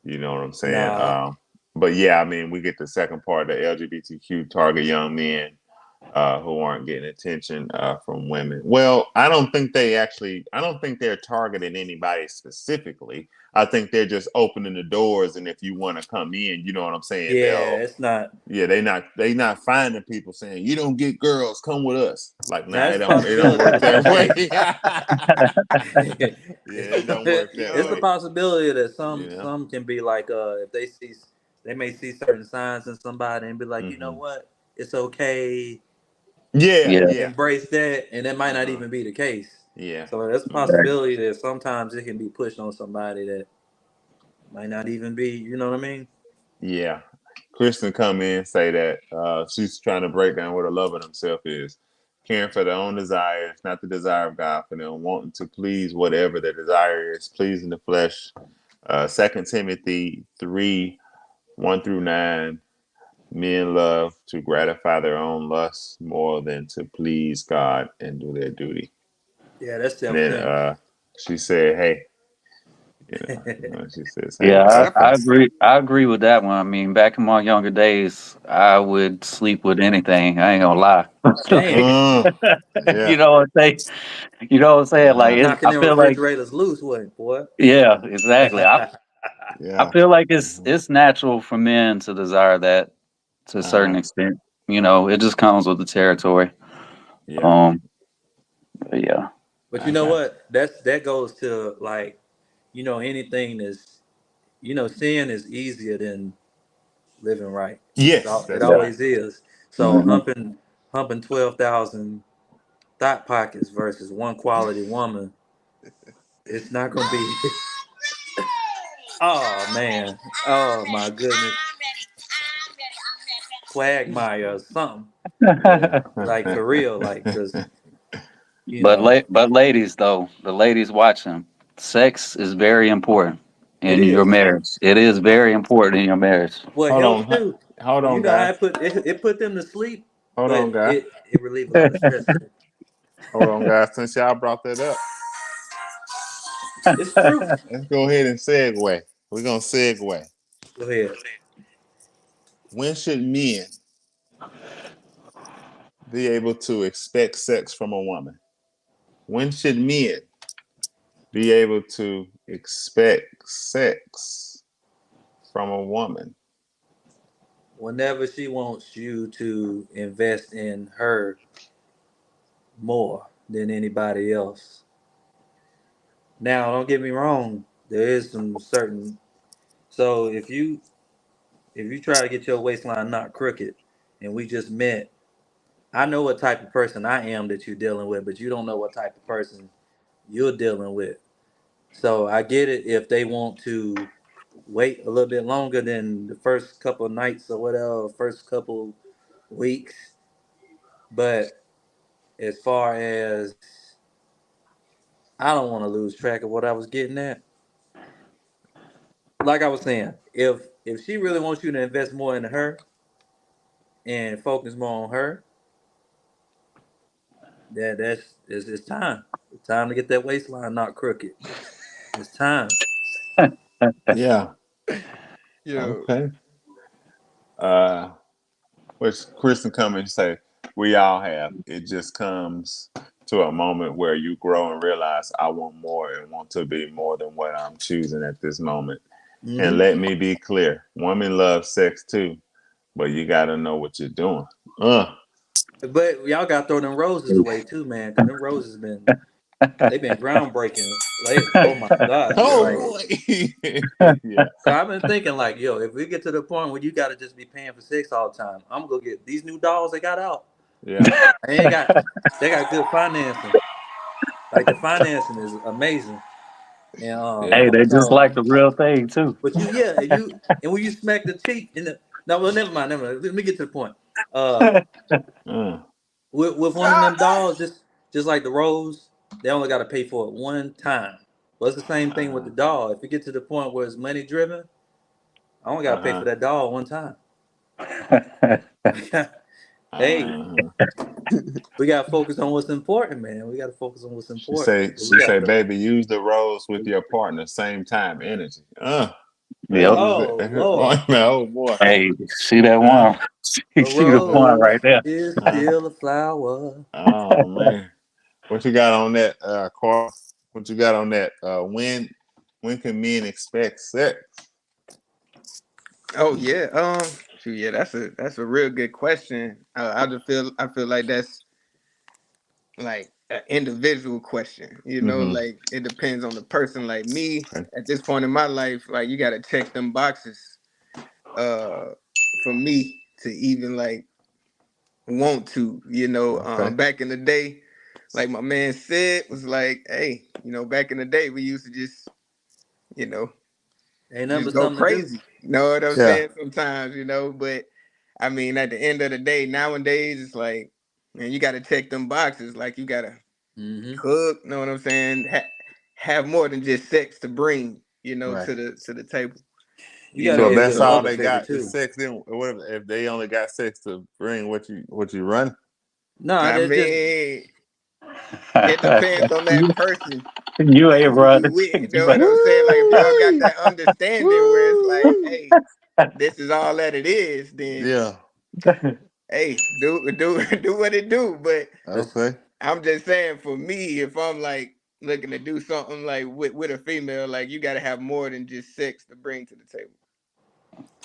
You know what I'm saying? Nah, But yeah, I mean, we get the second part of the LGBTQ target young men who aren't getting attention from women. Well, I don't think they're targeting anybody specifically. I think they're just opening the doors, and if you want to come in, you know what I'm saying? yeah, it's not. Yeah, they not finding people saying you don't get girls, come with us. Like, nah, That's a it don't possibility work that that some way. may. Yeah, it don't work that It's a way. possibility that You know? some can be like if they may see certain signs in somebody and be like, you know Hmm. what, it's okay, Yeah, Yeah. yeah. embrace that, and that might not Uh-huh. even be the case. Yeah. So there's a Hmm. possibility that sometimes it can be pushed on somebody that might not even be. You know what I mean? Yeah. Kristen come in and say that she's trying to break down what a love of themselves is. Caring for their own desires, not the desire of God for them, wanting to please whatever their desire is, pleasing the flesh. 2 Timothy 3, 1 through 9. Men love to gratify their own lusts more than to please God and do their duty. Yeah, that's And then 10%. she said, hey, she says, hey, Yeah, I weapons. agree. I agree with that one. I mean, back in my younger days, I would sleep with anything. I ain't gonna lie. Damn, You Yeah. know what they, you know what I'm saying? Like, Uh-huh. knocking I them feel like, refrigerators loose, wasn't it, boy? yeah, exactly. I Yeah. feel like Mhm. it's natural for men to desire that to a certain Uh-huh. extent. You know, it just comes with the territory. Yeah. Um, but yeah, But you I know got what? That goes to like, anything that's, sin is easier than living right. you. Yes, It that's yeah. right. always is. So Hmm. humping 12,000 thought pockets versus one quality woman, it's not gonna be. Oh man, oh my goodness, quagmire or something. Yeah. Like for real, like because you But know but ladies though, the ladies watching, sex is very important it in your is. marriage. It is very important in your marriage. Well, it Hold helps on. too. Hold You on, know how guys. it put them to sleep, Hold on, but guys. it relieve a lot of stress too. Hold on, guys. Since y'all brought that up, It's true. let's go ahead and segue. We're gonna segue. Go ahead. When should men be able to expect sex from a woman? When should men be able to expect sex from a woman? Whenever she wants you to invest in her more than anybody else. Now, don't get me wrong. There is some certain So if you try to get your waistline not crooked, and we just met, I know what type of person I am that you're dealing with, but you don't know what type of person you're dealing with. So I get it if they want to wait a little bit longer than the first couple of nights or whatever, first couple weeks. But as far as I don't want to lose track of what I was getting at. Like I was saying, if she really wants you to invest more into her and focus more on her, it's time. It's time to get that waistline not crooked. It's time. Yeah. Yo, Okay. Uh, which Kristen come and say we all have. It just comes to a moment where you grow and realize I want more and want to be more than what I'm choosing at this moment. And Hmm. let me be clear: women love sex too, but you got to know what you're doing. Uh, But y'all got to throw them roses away too, man, because them roses they've been groundbreaking. Like, oh my God, like. oh, yeah, So I've been thinking like, yo, if we get to the point where you gotta just be paying for sex all the time, I'm gonna go get these new dolls they got out. yeah, They ain't got they got good financing. Like the financing is amazing. And yeah. Hey, they just so like the real thing too. but and when you smack the cheek in the no, well never mind. Let me get to the point. Uh Uh, with one of them dolls, just like the rose, they only gotta pay for it one time. Well it's the same thing with uh, the doll. If you get to the point where it's money driven, I only gotta pay for uh-huh, that doll one time. Hey, uh-huh. we gotta focus on what's important, man. We gotta focus on what's She important. say, We she say, gotta. baby, use the rose with your partner, same time, energy. Yep. Oh Lord, Oh boy. Hey, see that Uh, one? a See the one rose right there. is uh, still a flower. oh man. What you got on that, Carl? What you got on that? When can men expect sex? oh yeah, shoot, yeah, that's a real good question. I feel like that's like an individual question. Mm-hmm. Like it depends on the person. Like me, Okay. at this point in my life, like you got to check them boxes. Uh, for me to even like want to, Okay. back in the day, like my man said, was like, hey, back in the day, we used to you know, Ain't nothing just but go something to do. crazy. You know what I'm Yeah. saying? Sometimes, but I mean, at the end of the day, nowadays, it's like, man, you got to check them boxes. Like, you got to Hmm. cook, know what I'm saying? Have more than just sex to bring, Right. to the table. You You gotta So be if a know, that's good so all mother they figure got is too. sex, then what if they only got sex to bring what you run? No, I they just mean, it depends on that person You like ain't who you running. with. You know You what I'm saying? Like if y'all got Woo! that understanding where it's like, Woo! hey, this is all that it is, then Yeah. ain't. hey, do do what it do. But that's Okay. I'm just saying, for me, if I'm like looking to do something like with a female, like you got to have more than just sex to bring to the table.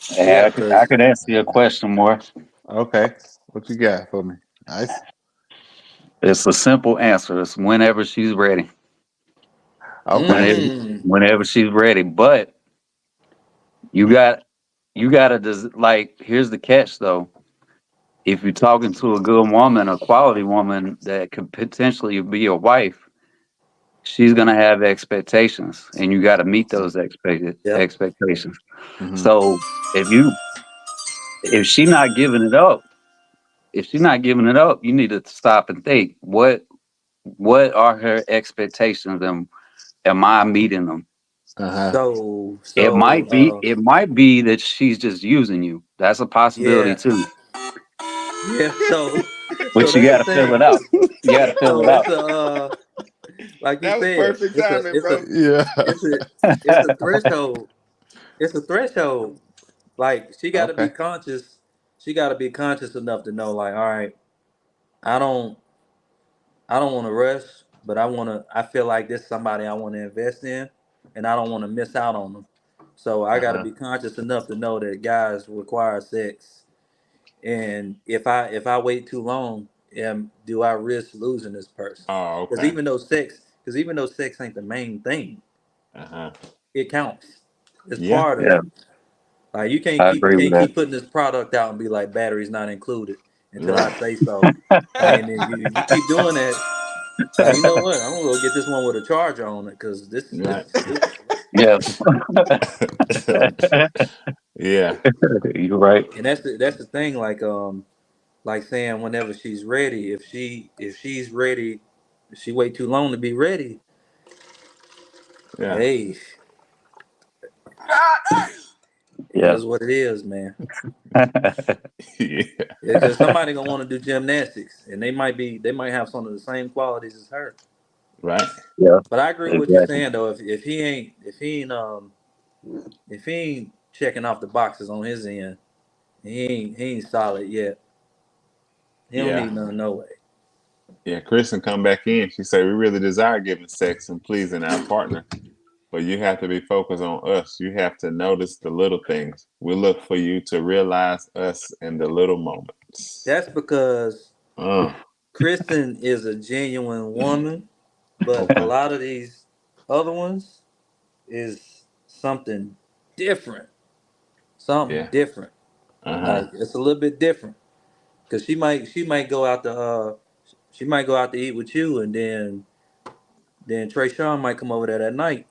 Hey, yeah, I cause could answer your question more. Okay. What you got for me? Nice. It's a simple answer. It's whenever she's ready. Okay. Whenever mm, whenever she's ready. But you got you gotta like here's the catch though. If you're talking to a good woman, a quality woman that could potentially be your wife, she's gonna have expectations, and you got to meet those yep. expectations. Mm-hmm. So if you if she not giving it up, if she's not giving it up, you need to stop and think what are her expectations, and am I meeting them? Uh-huh. So It so might be it might be that she's just using you. That's a possibility yeah, too. yeah. So But you that's the got to fill thing. it out. You got to fill So it it's out. a like you That was said, perfect timing, it's a bro. Yeah. it's a it's a threshold. It's a threshold. Like she got to be Okay. conscious. She got to be conscious enough to know, like, all right, I don't, I don't want to rush, but I want to. I feel like this is somebody I want to invest in, and I don't want to miss out on them. So I got to Uh-huh. be conscious enough to know that guys require sex, and if I wait too long, do I risk losing this person? Oh, Because okay. even though sex ain't the main thing, Uh-huh. it counts. It's Yeah. part of Yeah, it. Like you I agree with can't that. keep putting this product out and be like batteries not included until I Right. say so. And then you if you keep doing that, like you know what, I'm gonna go get this one with a charger on it because this Right. is stupid. Yeah, Yeah. you're right. And that's the thing. Like saying whenever she's ready, if she's ready, if she wait too long to be ready, Yeah. hey, it Yeah, is what it is, man. Yeah. Because somebody gonna want to do gymnastics, and they might have some of the same qualities as her. Right. yeah, But I agree with what you're exactly. saying though. If he ain't checking off the boxes on his end, he ain't solid yet. He don't Yeah. need none no way. Yeah. Kristen come back in. She said, "We really desire giving sex and pleasing our partner, but you have to be focused on us. You have to notice the little things. We look for you to realize us in the little moments." That's because Uh, Kristen is a genuine woman, but a okay. lot of these other ones is something different. Something Yeah. different. Uh-huh. Like it's a little bit different. Cause she might go out to she might go out to eat with you, and then Trey Sean might come over there that night.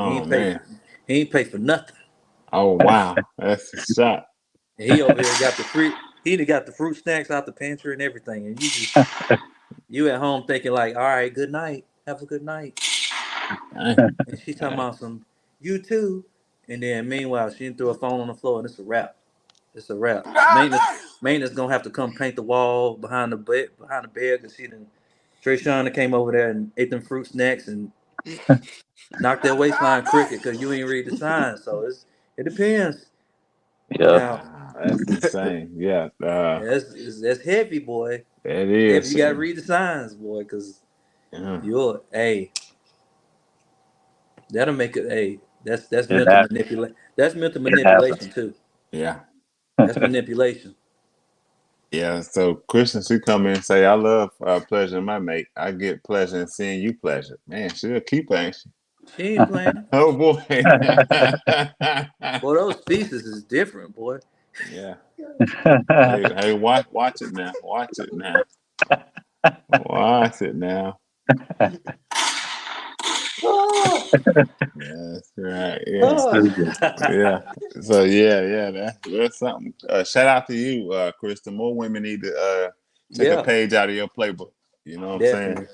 He Oh ain't pay man. for he ain't pay for nothing. Oh wow. That's a shot. And he over here got the free he done got the fruit snacks out the pantry and everything. And you at home thinking like, all right, good night. Have a good night. Dang. And she talking Dang. about some you too. And then meanwhile she threw her phone on the floor and it's a wrap. It's a wrap. Maintenance gonna have to come paint the wall behind the bed because she done Trey Sean came over there and ate them fruit snacks and knocked that waistline crooked because you ain't read the signs. So it depends. Yeah, Now, Wow, that's insane. Yeah. yeah, that's heavy, boy. That Heavy. You is. gotta read the signs, boy, because Yeah. you're hey, that'll make it that's it mental happens. manipulation. That's mental It manipulation happens. too. Yeah. That's manipulation. Yeah. So Christian, she come in and say, "I love pleasure in my mate. I get pleasure in seeing you pleasure." Man, she'll keep ain't she? She ain't playing. Oh boy. Boy, those pieces is different, boy. Yeah. Hey, watch it now. Watch it now. Watch it now. That's right. Oh, Yeah. Stupid. Yeah. So yeah, that's something. Shout out to you, Kristen. More women need to take a yeah, page out of your playbook. You know what I'm saying? definitely,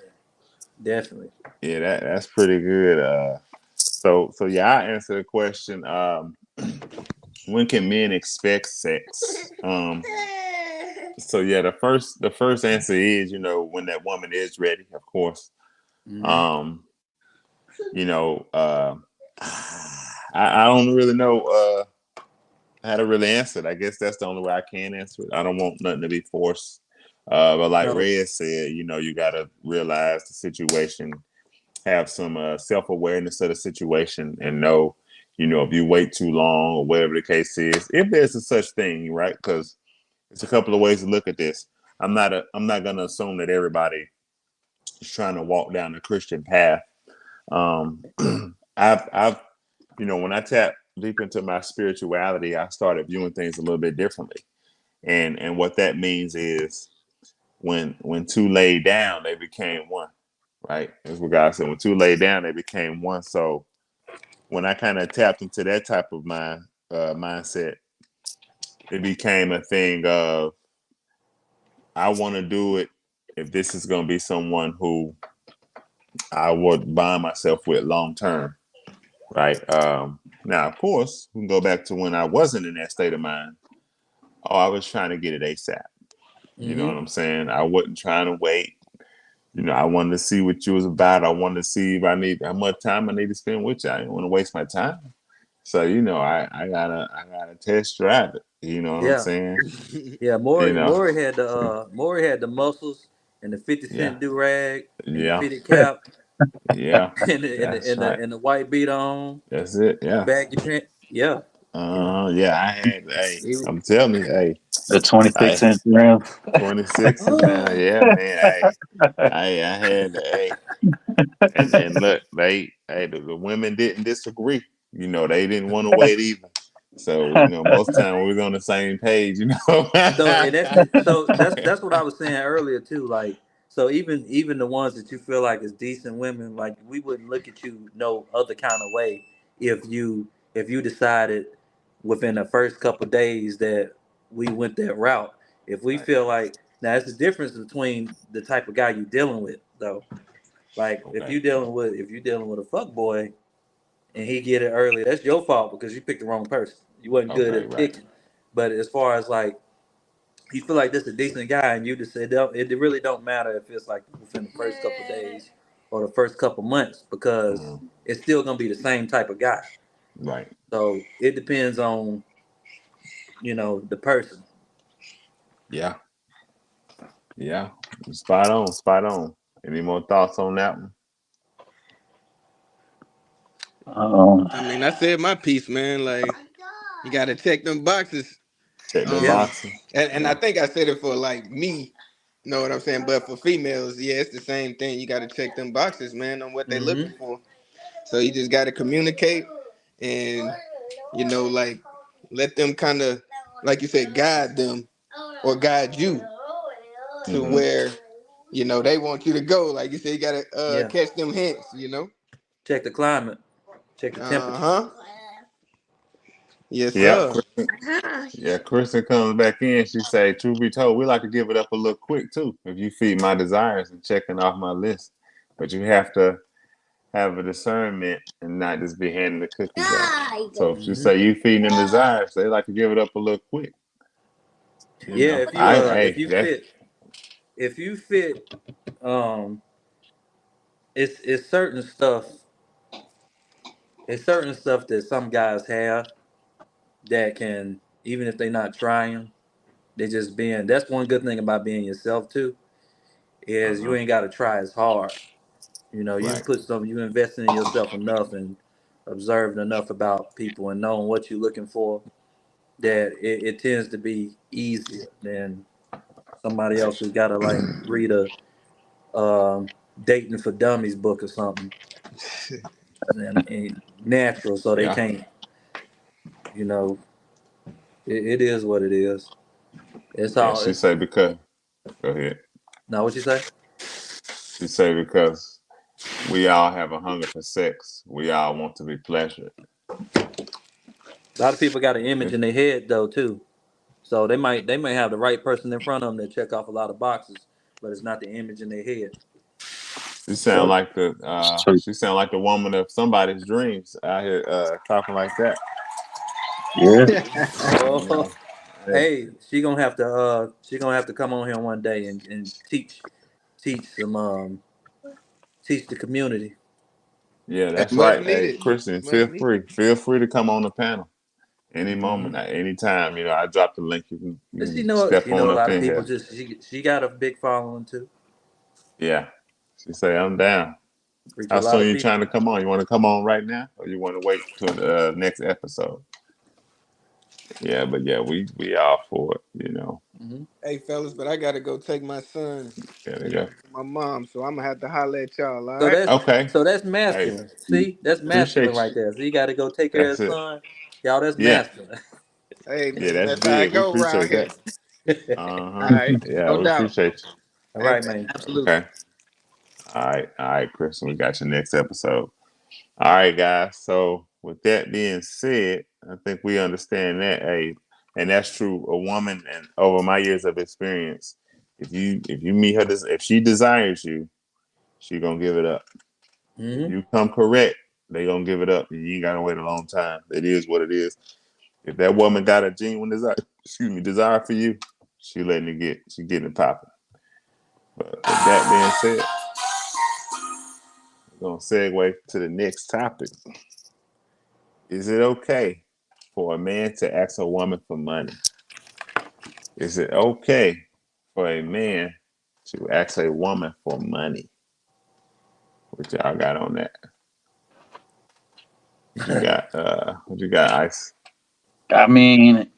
definitely. Yeah, that's pretty good. So yeah, I answer the question. When can men expect sex? So yeah, the first answer is, when that woman is ready, of course. Hmm. Um, you know, I don't really know how to really answer it. I guess that's the only way I can answer it. I don't want nothing to be forced. But like No, Red said, you got to realize the situation, have some self-awareness of the situation, and know, if you wait too long or whatever the case is, if there's a such thing, right? Because it's a couple of ways to look at this. I'm not gonna assume that everybody is trying to walk down the Christian path. Um, I've when I tap deep into my spirituality, I started viewing things a little bit differently. And what that means is when two laid down, they became one. Right? That's what God said. When two laid down, they became one. So when I kind of tapped into that type of mindset, it became a thing of, I want to do it if this is going to be someone who I would bind myself with long term, right? Now, of course, we can go back to when I wasn't in that state of mind. Oh, I was trying to get it ASAP. You know hmm, what I'm saying? I wasn't trying to wait. I wanted to see what you was about. I wanted to see if I need how much time I need to spend with you. I didn't want to waste my time. So, I gotta test drive it. You know what I'm yeah, saying? yeah. You know, Maury had the muscles and the 50 Cent yeah, do rag and the yeah, fitted cap yeah. and That's right. the white beat on That's it. and the Yeah. baggy pant. Yeah, yeah. Yeah, I had, hey, He, I'm telling you, hey, The 26 I inch rim. 26s now. Yeah, man. I had, hey, and look, the women didn't disagree. they didn't want to wait either. So, most time we was on the same page, So and that's what I was saying earlier too. Like so even the ones that you feel like is decent women, like we wouldn't look at you no other kind of way if you decided within the first couple of days that we went that route. If we Right. feel like now it's the difference between the type of guy you dealing with though. Like Okay. if you dealing with a fuck boy and he get it early, that's your fault because you picked the wrong person. You wasn't good Okay. at Right. picking. But as far as like you feel like this is a decent guy, and you just said it really don't matter if it's like within the first couple of days or the first couple months because Mhm. it's still gonna be the same type of guy. Right. So it depends on the person. Yeah. Yeah. Spot on. Spot on. Any more thoughts on that one? Um, I mean, I said my piece, man. Like, you gotta check them boxes. Check them Yeah, Um, boxes. and I Yeah. think I said it for like me. Know what I'm saying? But for females, yeah, it's the same thing. You gotta check them boxes, man, on what they looking mm-hmm. for. So you just gotta communicate and like let them kind of, like you said, guide them or guide you to Hmm. where they want you to go. Like you said, you gotta Yeah. catch them hints. Check the climate. Check the temperature. Uh-huh. Yes, Yeah. sir. Yeah. Kristen comes back in. She say, "Truth be told, we like to give it up a little quick too. If you feed my desires and checking off my list, but you have to have a discernment and not just be handing the cookies out. So if you Hmm. say you feeding them desires, they like to give it up a little quick. Yeah, if you I if hey you that's fit if you fit um it's certain stuff that some guys have that can even if they're not trying, they just being that's one good thing about being yourself too, is you uh-huh. ain't gotta try as hard. You Right. put some you investing in yourself enough and observing enough about people and knowing what you're looking for that it tends to be easier than somebody else who's gotta like read a dating for dummies book or something and natural so they Yeah. can't you know it is what it is. It's Yeah. all She it's say because go ahead. now what you say. She say because we all have a hunger for sex. We all want to be pleasured. A lot of people got an image It, in their head though too, so they may have the right person in front of them that check off a lot of boxes, but it's not the image in their head. she sound so, like the so she sound like the woman of somebody's dreams out here talking like that. yeah. You Oh, know. Hey, hey, she gonna have to come on here one day and teach some teach the community. yeah, That's that's much right. Hey, needed. Christian, Much feel needed. free. Feel free to come on the panel any Hmm. moment, at any time. I dropped the link. You And she can know step she know on a up lot of in people. here. Just she got a big following too. Yeah. She say I'm down. Reach a How lot soon of you people. trying to come on? You want to come on right now, or you want to wait till the next episode? Yeah, but yeah, we all for it. Hmm. Hey, fellas, but I gotta go take my son, There we go. to my mom. So I'm gonna have to holler at y'all. All So right. that's Okay. so that's Hey, masculine. See, that's masculine appreciate right you. there. So you got to go take care of That's his it. son. Y'all, that's Yeah, masculine. Hey, yeah, man, that's that's how I big. We go around appreciate here. that. Uh All huh. right, Yeah, no we doubt. appreciate you. All right, man. Absolutely. Okay. All right, Kristen. We got your next episode. All right, guys. So with that being said, I think we understand that. Hey, and that's true. A woman, and over my years of experience, if you meet her, if she desires you, she gonna give it up. If Hmm. you come correct, they gonna give it up. You ain't gotta wait a long time. It is what it is. If that woman got a genuine desire, desire for you, she getting it popping. But with that being said, we're gonna segue to the next topic. Is it okay for a man to ask a woman for money? Is it okay for a man to ask a woman for money? What y'all got on that? What you got? What you got, Ice? I mean,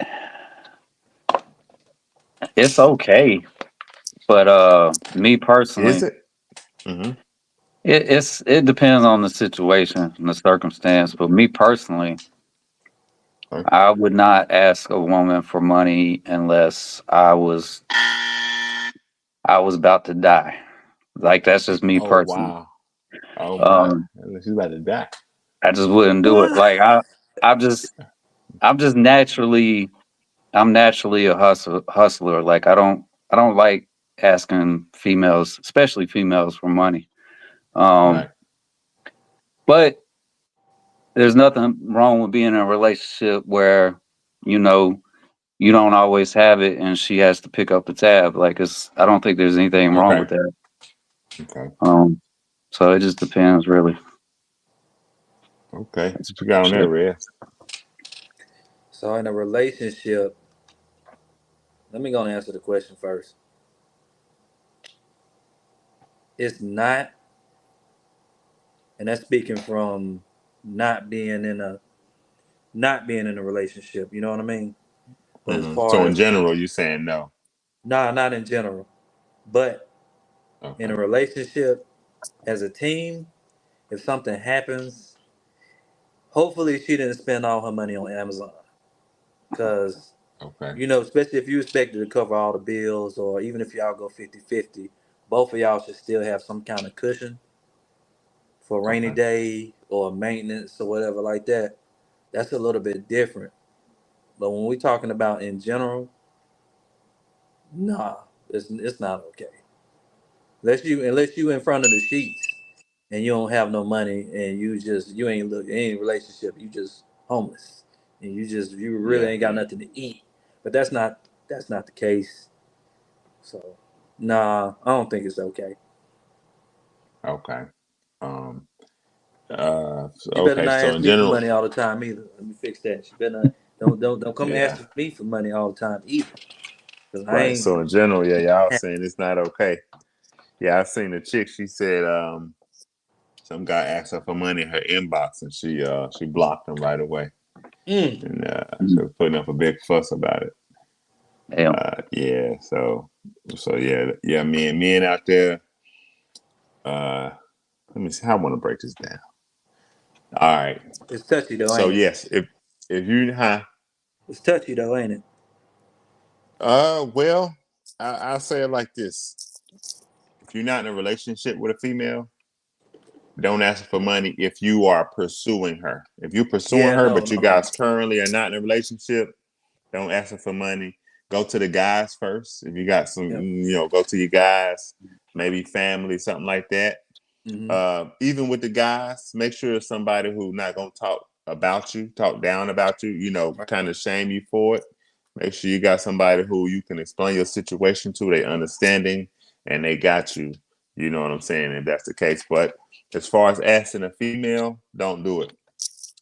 it's okay, but me Is personally, it? Mm-hmm. It depends on the situation and the circumstance. But me personally, Okay. I would not ask a woman for money unless I was about to die. Like that's just me Oh personally. wow. Oh my. Um, She's about to die. I just wouldn't do it. Like I'm just I'm just naturally I'm naturally a hustler. Like I don't like asking females, especially females, for money. Right. Um, but there's nothing wrong with being in a relationship where you know you don't always have it and she has to pick up the tab. Like it's I don't think there's anything wrong Okay. with that. Okay. Um, so it just depends really. Okay. That's What you got on pretty that, much Red? So in a relationship, let me go and answer the question first. It's not, and that's speaking from not being in a not being in a relationship. You know what I mean? But as So far in as general, you saying no? nah, not in general, but in a Okay. relationship as a team, if something happens, hopefully she didn't spend all her money on Amazon, because Okay. especially if you expect her to cover all the bills, or even if y'all go 50-50, both of y'all should still have some kind of cushion for rainy Okay. day or maintenance or whatever like that. That's a little bit different. But when we're talking about in general, nah, it's not okay. Unless you in front of the sheets and you don't have no money, and you ain't in a relationship, you just homeless, and you really Yeah. ain't got nothing to eat. But that's not the case. So nah, I don't think it's okay. Okay. Um. She better Okay. not So ask in me for general, money all the time either. Let me fix that. She better not, don't come yeah. asking me for money all the time either. Cause I Right. ain't So in general, yeah, y'all saying it's not okay. Yeah, I seen a chick. She said, some guy asked her for money in her inbox, and she blocked him right away, mm, and she good. was putting up a big fuss about it. Damn. Yeah. So yeah, yeah. Men out there. Uh, let me see. How I want to break this down. All right. it's touchy though, So ain't it? yes, if you huh, It's touchy though, ain't it? well, I'll say it like this: if you're not in a relationship with a female, don't ask her for money. If you are pursuing her, if you're pursuing Yeah, her, no, but you no, no. guys currently are not in a relationship, don't ask her for money. Go to the guys first. If you got some, Yep. go to your guys, maybe family, something like that. Hmm. Even with the guys, make sure it's somebody who's not gonna talk about you, talk down about you, Right. kind of shame you for it. Make sure you got somebody who you can explain your situation to, they understanding and they got you. You know what I'm saying? If that's the case. But as far as asking a female, don't do it.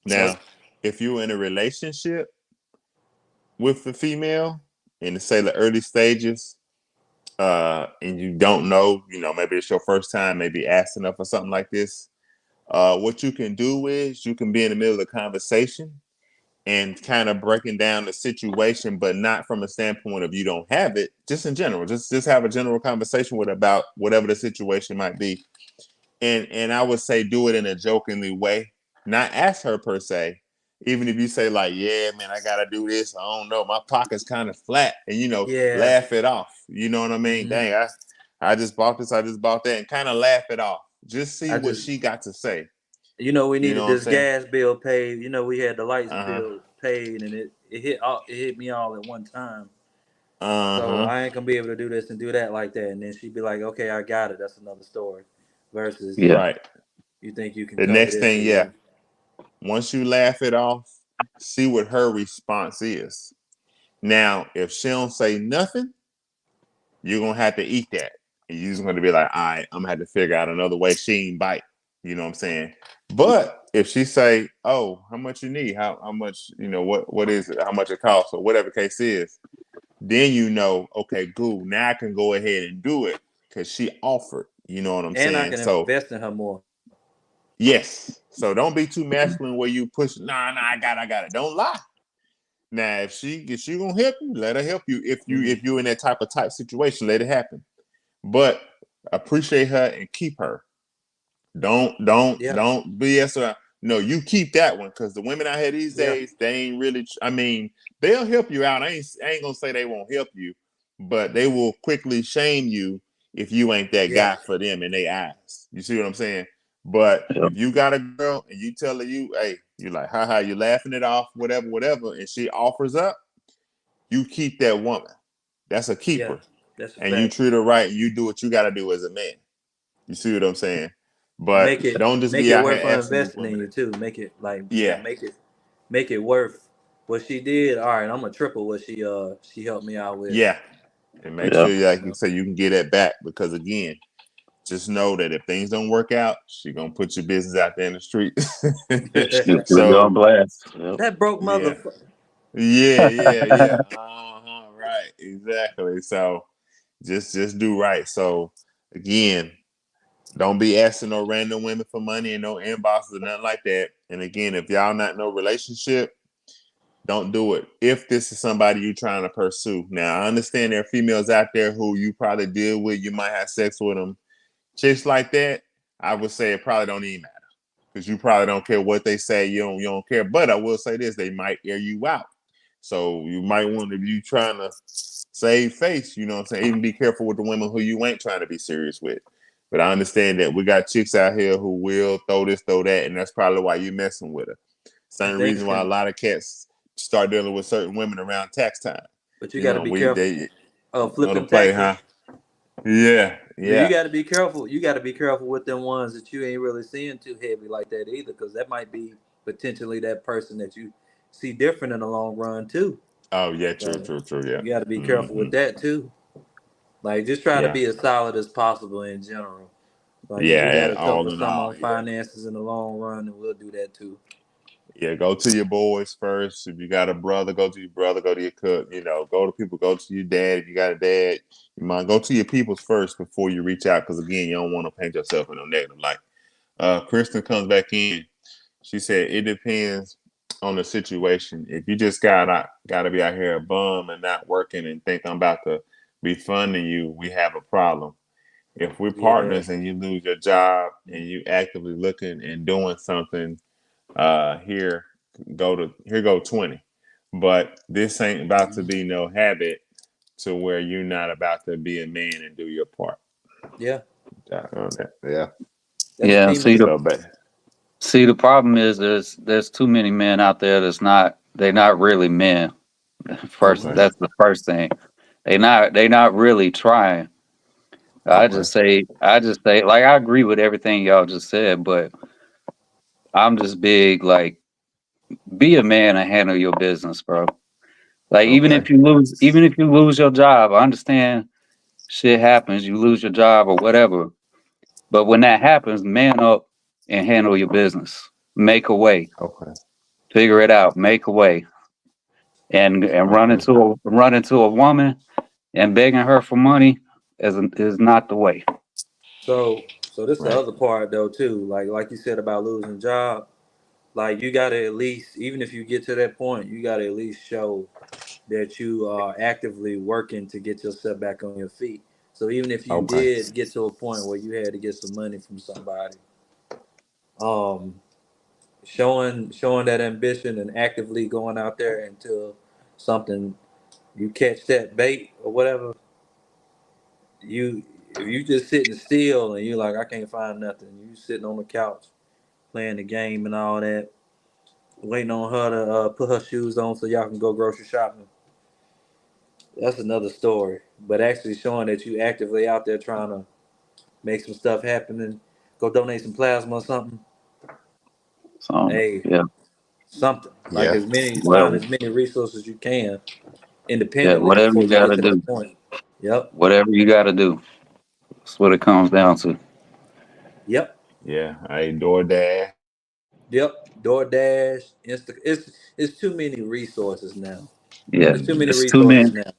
Now, Nope. if you're in a relationship with the female in say the early stages, and you don't know, maybe it's your first time, maybe asking her for something like this, what you can do is you can be in the middle of the conversation and kind of breaking down the situation, but not from a standpoint of you don't have it, just in general. Just have a general conversation with about whatever the situation might be. And I would say do it in a jokingly way, not ask her per se. Even if you say like, yeah, man, I gotta do this. I don't know, my pocket's kind of flat, and Yeah. laugh it off. You know what I mean? Hmm. Dang, I just bought this, I just bought that, and kind of laugh it off. Just see I what just, she got to say. we You know needed what I'm this saying? gas bill paid. We had the lights Uh huh. bill paid, and it hit me all at one time. Uh So huh. I ain't gonna be able to do this and do that like that. And then she'd be like, "Okay, I got it. That's another story." Versus, Yeah. Right. you think you can The cover next this thing, or yeah. whatever. Once you laugh it off, see what her response is. Now, if she don't say nothing, you're gonna have to eat that. And you're just gonna be like, all right, I'm gonna have to figure out another way she ain't bite. You know what I'm saying? But if she say, oh, how much you need? How much, what is it? How much it costs, or whatever case is, then okay, cool. Now I can go ahead and do it because she offered. You know what I'm And I saying? can So invest in her more. yes. So don't be too masculine where you push, nah, I got it. Don't lie. Now, if she gonna help you, let her help you. If you Mm. if you're in that type of tight situation, let it happen. But appreciate her and keep her. Don't Yeah. BS around. No, you keep that one because the women out here these Yeah. days, they ain't really. I mean, they'll help you out. I ain't gonna say they won't help you, but they will quickly shame you if you ain't that Yeah. guy for them in their eyes. You see what I'm saying? But Yep. if you got a girl and you tell her hey, you like, haha, you laughing it off, whatever, and she offers up, you keep that woman. That's a Yeah. keeper, That's a and you fact. treat her right. And you do what you got to do as a man. You see what I'm saying? But Make it don't just make be it out worth here her asking these investing in women. you too. Make it like Yeah, make it worth what she did. All right, I'm gonna triple what she helped me out with. yeah, and make Yep. sure, You like you know. say, you can get that back because again, just know that if things don't work out, she gonna put your business out there in the street. Shoot, put it on So blast. Yep. That broke yeah, motherfucker. yeah. Right, exactly. So just do right. So again, don't be asking no random women for money and no inboxes or nothing like that. And again, if y'all not in no relationship, don't do it. If this is somebody you're trying to pursue. Now, I understand there are females out there who you probably deal with. You might have sex with them. Chicks like that, I would say it probably don't even matter because you probably don't care what they say. You don't care. But I will say this: they might air you out. So you might want to be trying to save face. You know what I'm saying? Even be careful with the women who you ain't trying to be serious with. But I understand that we got chicks out here who will throw this, throw that, and that's probably why you messing with her. I Same think reason why a so. lot of cats start dealing with certain women around tax time. But you You got to know, be careful. they Flip know to them play, taxes. huh? Yeah, But you yeah. got to be careful. You got to be careful with them ones that you ain't really seeing too heavy like that either, because that might be potentially that person that you see different in the long run too. Oh, yeah, true, So true, true, yeah. you got to be careful Hmm. with that too. Like just try to Yeah, be as solid as possible in general. Like if we got yeah, to all cover in some all, on yeah. finances in the long run, then we'll do that too. Yeah, go to your boys first. If you got a brother, go to your brother, go to your cook, go to people, go to your dad. If you got a dad, you mind go to your peoples first before you reach out. Because again, you don't want to paint yourself in a negative light. Kristen comes back in. She said it depends on the situation. If you just gotta be out here a bum and not working and think I'm about to be funding you, we have a problem. If we're Yeah, partners and you lose your job and you actively looking and doing something, here go 20. But this ain't about to hmm be no habit to where you're not about to be a man and do your part. yeah. Yeah. That's a Yeah. team See the effort. So, but see the problem is there's too many men out there they're not really men. First, okay, Hmm. that's the first thing. They not really trying. okay, I just say like I agree with everything y'all just said, but I'm just big like be a man and handle your business, bro. Like okay, even if you lose your job, I understand shit happens, you lose your job or whatever. But when that happens, man up and handle your business. Make a way. okay, Figure it out. Make a way. And okay. run into a woman and begging her for money is not the way. So this the Right. other part though too. Like you said about losing job. Like you gotta at least, even if you get to that point, you gotta at least show that you are actively working to get yourself back on your feet. So even if you Okay. did get to a point where you had to get some money from somebody, um, showing that ambition and actively going out there until something you catch that bait or whatever, you if you just sitting still and you're like, I can't find nothing, you sitting on the couch playing the game and all that, waiting on her to put her shoes on so y'all can go grocery shopping. That's another story. But actually showing that you actively out there trying to make some stuff happen and go donate some plasma or something. So Hey, yeah, something. Like Yeah. find whatever, as many resources you can yeah, independently whatever before you you get gotta to that do, point. Yep. whatever you gotta do. That's what it comes down to. Yep. Yeah. I DoorDash. Yep. DoorDash, it's too many resources now. Yeah, It's too many it's too resources many. now.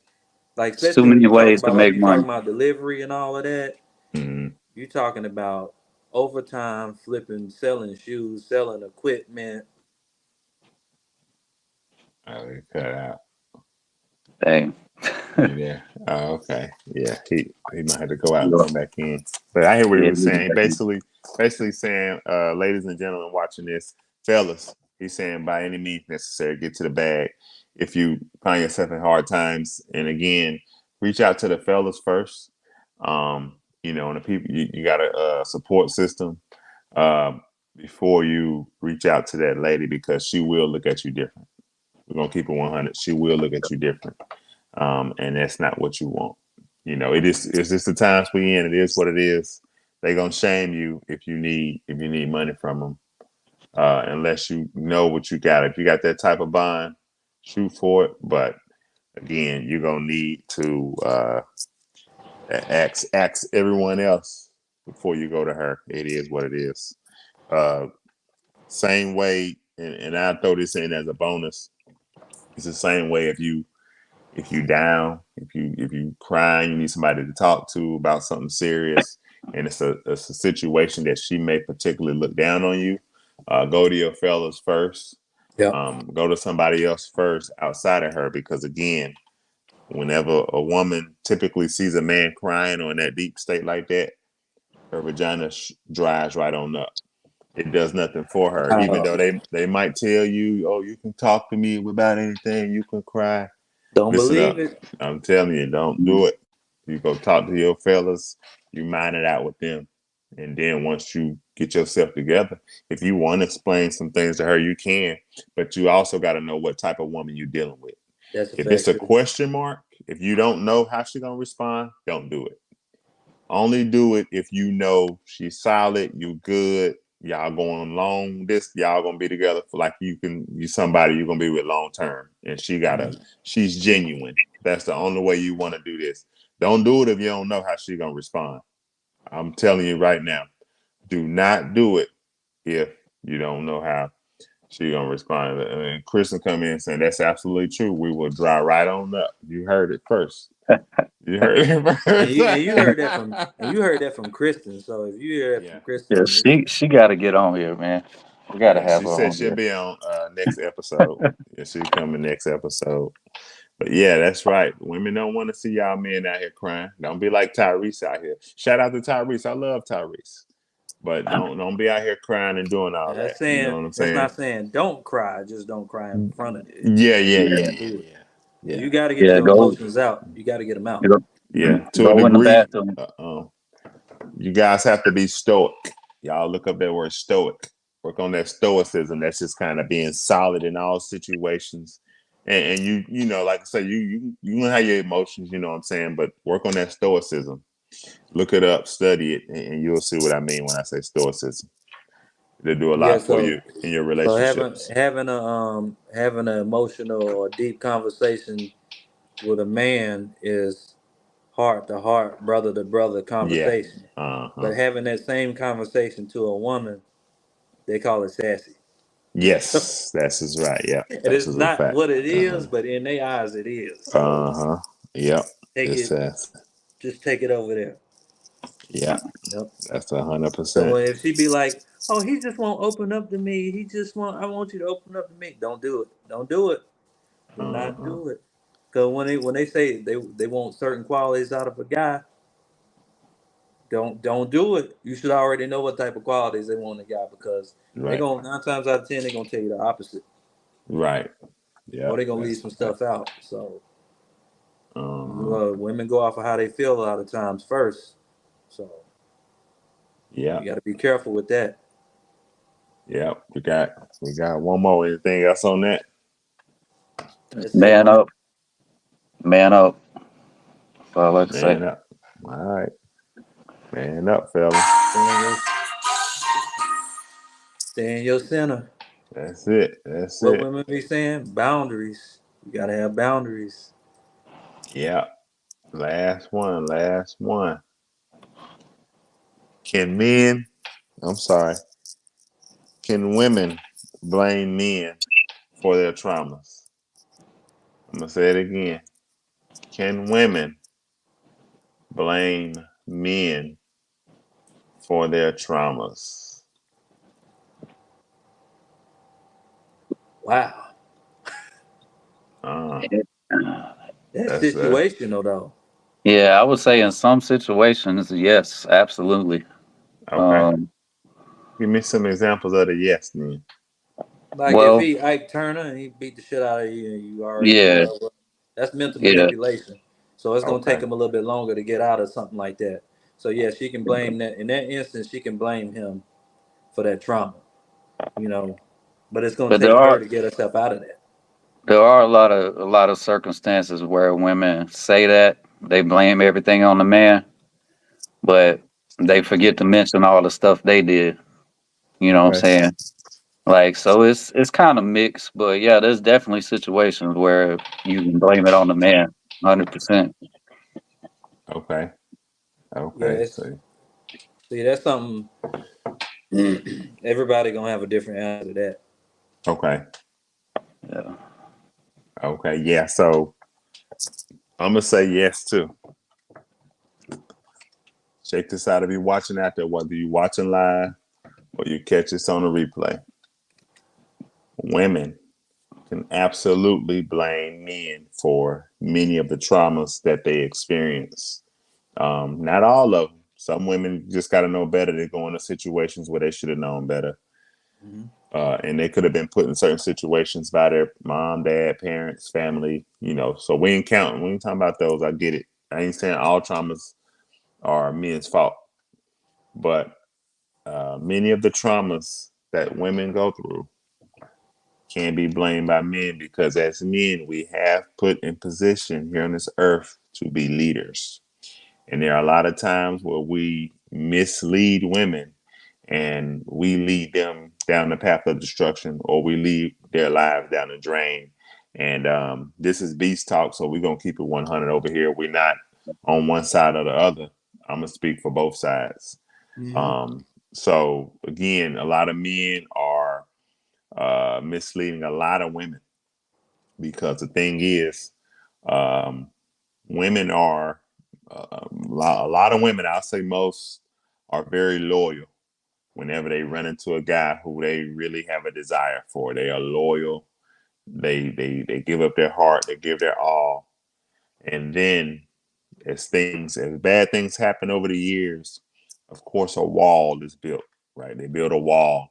Like It's too especially when many you talk ways to about like make you talking money. about delivery and all of that, Mm-hmm. you talking about overtime, flipping, selling shoes, selling equipment. Oh, he cut out. Dang. You there? Oh, okay. Yeah. He might have to go out and Yeah, come back in. But I hear what he yeah, was saying. Basically, basically saying, ladies and gentlemen watching this, fellas, he's saying by any means necessary, get to the bag. If you find yourself in hard times, and again, reach out to the fellas first. And the people you got a support system uh, before you reach out to that lady because she will look at you different. We're gonna keep it 100. She will look at you different, and that's not what you want. It's just the times we in. It is what it is. They gonna shame you if you need money from them, unless you know what you got. If you got that type of bond, shoot for it. But again, you're gonna need to ask everyone else before you go to her. It is what it is. Uh, Same way, and I throw this in as a bonus. It's the same way if you down, if you crying, you need somebody to talk to about something serious, and it's a situation that she may particularly look down on you. Go to your fellas first. Yep. Go to somebody else first outside of her, because again, whenever a woman typically sees a man crying or in that deep state like that, her vagina dries right on up. It does nothing for her, even though they might tell you, "Oh, you can talk to me about anything. You can cry." Don't Listen believe up. it. I'm telling you, don't do it. You go talk to your fellas, you mind it out with them. And then once you get yourself together, if you want to explain some things to her, you can. But you also got to know what type of woman you're dealing with. That's a If it's fact a too. question mark, if you don't know how she's going to respond, don't do it. Only do it if you know she's solid, you good, y'all going long. Y'all gonna be together for like you somebody you're gonna be with long term, and she's genuine. That's the only way you want to do this. Don't do it if you don't know how she's gonna respond. I'm telling you right now, do not do it if you don't know how she's gonna respond. And Kristen come in saying that's absolutely true. We will dry right on up. You heard it first. You heard it And first. you heard that from Kristen. So if you hear that Yeah. from Yeah, Kristen, she got to get on here, man. We got to Yeah, have she her said on she'll here. be on next episode. Yeah, she'll come in next episode. But yeah, that's right. Women don't want to see y'all men out here crying. Don't be like Tyrese out here. Shout out to Tyrese. I love Tyrese. But don't be out here crying and doing all that. You know what I'm that's saying? not saying don't cry. Just don't cry in front of it. Yeah, yeah, You yeah, gotta yeah, do it. yeah. Cause Yeah. you gotta get Yeah, your go, emotions out. You gotta get them out. go, Yeah. To a go in the degree, bathroom. you guys have to be stoic. Y'all look up that word stoic. Work on that stoicism. That's just kind of being solid in all situations. And like I say, you have your emotions, you know what I'm saying, but work on that stoicism. Look it up, study it, and you'll see what I mean when I say stoicism. It'll do a Yeah. lot for you in your So having relationships. having a having an emotional or deep conversation with a man is heart to heart, brother to brother Yeah. conversation. Uh-huh. But having that same conversation to a woman, they call it sassy. Yes, that's is right. Yeah, And that's it's is a not fact. what it Uh-huh. is, but in their eyes it is. So Uh-huh. Yep. take It it, says. just take it over there. Yeah, Yep. that's 100%. So if she be like, "Oh, he just won't open up to me. I want you to open up to me." Don't do it. Don't do it. Do not Uh-huh. do it. Because when they say they want certain qualities out of a guy, don't do it. You should already know what type of qualities they want in a guy because they Right. gonna 9 times out of 10 they're gonna tell you the opposite, Right. or Yep. they're gonna leave That's some a fact. stuff out. So Uh-huh. women go off of how they feel a lot of times first. So you Yep. got to be careful with that. Yep. We got one more. Anything else on that? That's it, Man man. up, man up. That's all I like to say. Man up. All right. Man up, fella. Stay in your, stay in your center. That's it. That's What it. women be saying? Boundaries. You gotta have boundaries. Yep. Last one. Last one. Can men, I'm sorry, can women blame men for their traumas? I'm going to say it again. Can women blame men for their traumas? Wow, Uh, that's that's situational though. Yeah, I would say in some situations, yes, absolutely. okay. Um, Give me some examples of the yes then. Like if Well, he Ike Turner and he beat the shit out of you and you already in yeah, love with him, that's mental yeah. manipulation. So it's gonna take Okay. him a little bit longer to get out of something like that. So yeah, she can blame that in that instance. She can blame him for that trauma, you know. But it's gonna But take her to get herself out of that. there are a lot of circumstances where women say that they blame everything on the man, but they forget to mention all the stuff they did. You know what I'm Okay. saying? Like, so it's kind of mixed, but yeah, there's definitely situations where you can blame it on the man, 100%. Okay. Yeah, Okay. it's So see that's something everybody gonna have a different answer to that. okay. Yeah. Okay. Yeah. So I'm gonna say yes too. Check this out if you're watching out there, whether you're watching live or you catch this on a replay. Women can absolutely blame men for many of the traumas that they experience. Not all of them. Some women just got to know better. They go into situations where they should have known better. Hmm. And they could have been put in certain situations by their mom, dad, parents, family, So we ain't counting. We ain't talking about those. I get it. I ain't saying all traumas are men's fault, but many of the traumas that women go through can be blamed by men because as men, we have put in position here on this earth to be leaders. And there are a lot of times where we mislead women and we lead them down the path of destruction or we lead their lives down the drain. And this is Beast Talk, so we're going to keep it 100 over here. We're not on one side or the other. I'm going to speak for both sides. Hmm. Um, so, again, a lot of men are misleading a lot of women because the thing is, um, women are a lot of women. I'll say most are very loyal. Whenever they run into a guy who they really have a desire for, they are loyal. They give up their heart. They give their all. And then as bad things happen over the years, of course, a wall is built. Right? They build a wall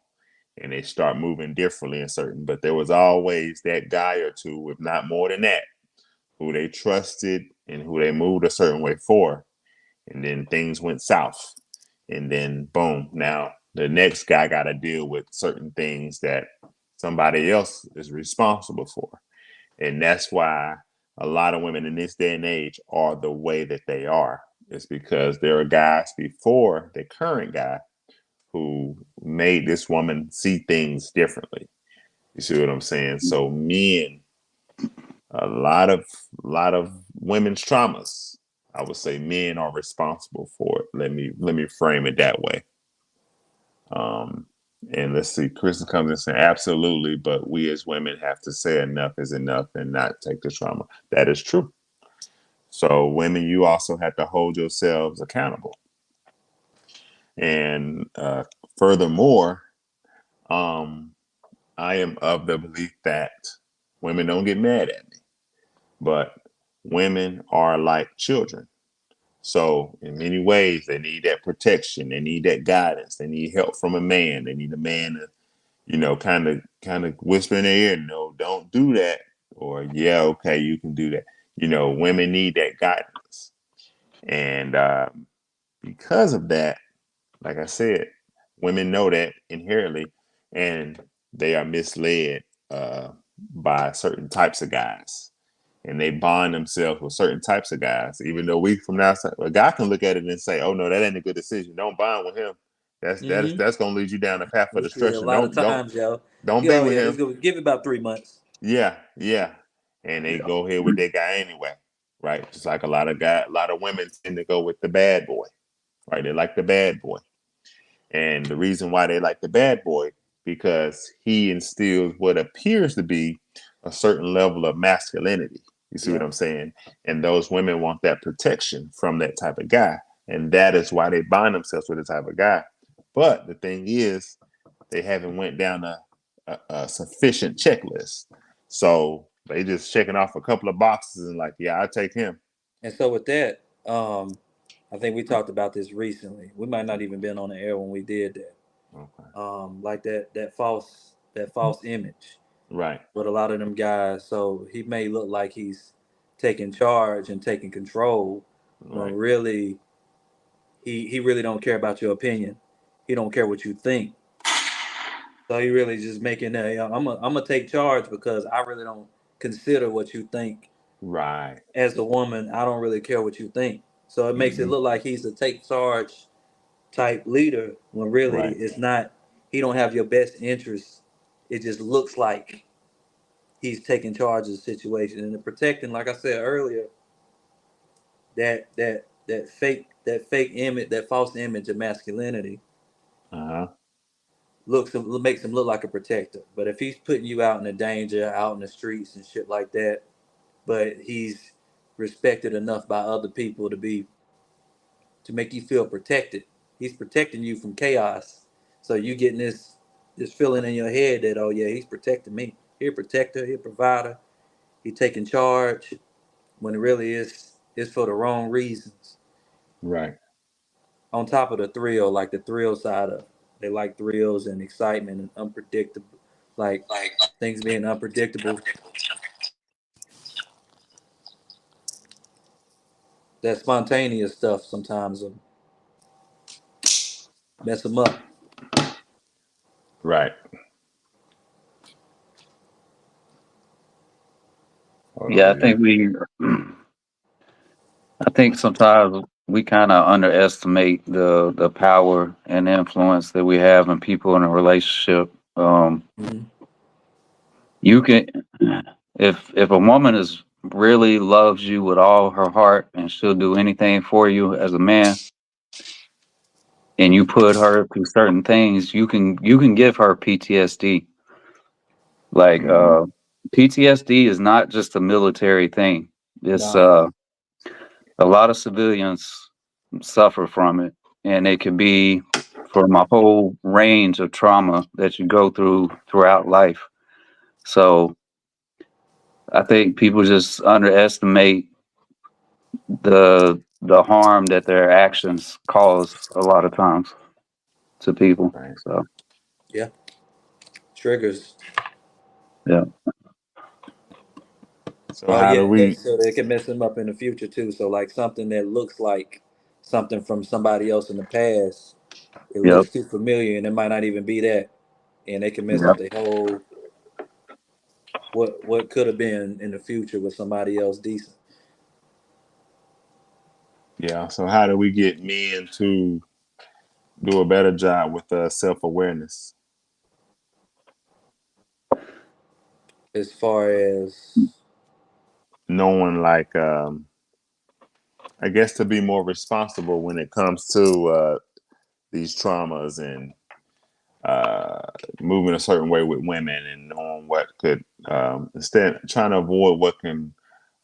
and they start moving differently in certain. But there was always that guy or two, if not more than that, who they trusted and who they moved a certain way for. And then things went south. And then boom, now the next guy got to deal with certain things that somebody else is responsible for. And that's why a lot of women in this day and age are the way that they are. It's because there are guys before the current guy who made this woman see things differently. You see what I'm saying? So men, a lot of women's traumas, I would say men are responsible for it. Let me frame it that way. Um, and let's see, Kristen comes in saying absolutely, but we as women have to say enough is enough and not take the trauma. That is true. So women, you also have to hold yourselves accountable. And furthermore, um, I am of the belief that women don't get mad at me, but women are like children. So in many ways, they need that protection. They need that guidance. They need help from a man. They need a man to, kind of whisper in their ear, no, don't do that. Or yeah, okay, you can do that. Women need that guidance. And because of that, like I said, women know that inherently, and they are misled by certain types of guys, and they bond themselves with certain types of guys. Even though we from the outside, a guy can look at it and say, "Oh no, that ain't a good decision. Don't bond with him. That's that's Hmm. that's gonna lead you down the path of See, a destruction. lot of Don't times, yo, don't be yo, with yeah, this him." gonna give it about 3 months. Yeah, yeah, and they Yeah. go ahead with that guy anyway, right? Just like a lot of women tend to go with the bad boy, right? They like the bad boy. And the reason why they like the bad boy, because he instills what appears to be a certain level of masculinity. You see what Yeah. I'm saying? And those women want that protection from that type of guy. And that is why they bind themselves with the type of guy. But the thing is, they haven't went down a sufficient checklist. So they just checking off a couple of boxes and like, yeah, I'll take him. And so with that, I think we talked about this recently. We might not even been on the air when we did that. Okay. like that false image Right. with a lot of them guys. So he may look like he's taking charge and taking control when Right. really he really don't care about your opinion. He don't care what you think. So he really just making that. I'm gonna take charge because I really don't consider what you think. Right. As a woman, I don't really care what you think. So it makes it Hmm. look like he's a take charge type leader when really Right. it's not. He don't have your best interests. It just looks like he's taking charge of the situation and protecting. Like I said earlier, that fake image, that false image of masculinity Uh-huh. makes him look like a protector. But if he's putting you out in the danger, out in the streets and shit like that, but he's respected enough by other people to make you feel protected. He's protecting you from chaos. So you getting this feeling in your head that, oh yeah, he's protecting me. He a protector, he a provider, he taking charge when it really is for the wrong reasons. Right. On top of the thrill, like the thrill side of it. They like thrills and excitement and unpredictable, like things being unpredictable. That spontaneous stuff sometimes will mess them up. Right. Hold Yeah, on I think here. I think sometimes we kind of underestimate the power and influence that we have in people in a relationship. Hmm. You can, if a woman is really loves you with all her heart and she'll do anything for you as a man, and you put her through certain things, you can give her PTSD. Like Hmm. PTSD is not just a military thing. It's Nah. a lot of civilians suffer from it, and it could be from a whole range of trauma that you go through throughout life. So I think people just underestimate the harm that their actions cause a lot of times to people. Right. So Yeah. Triggers. yeah, So Oh how do yeah, we? so they can mess them up in the future too. So like something that looks like something from somebody else in the past, it yep, looks too familiar, and it might not even be that, and they can mess yep. up the whole what could have been in the future with somebody else decent. Yeah. So how do we get men to do a better job with self awareness? As far as Knowing, like, I guess to be more responsible when it comes to these traumas and uh, moving a certain way with women and knowing what could instead trying to avoid what can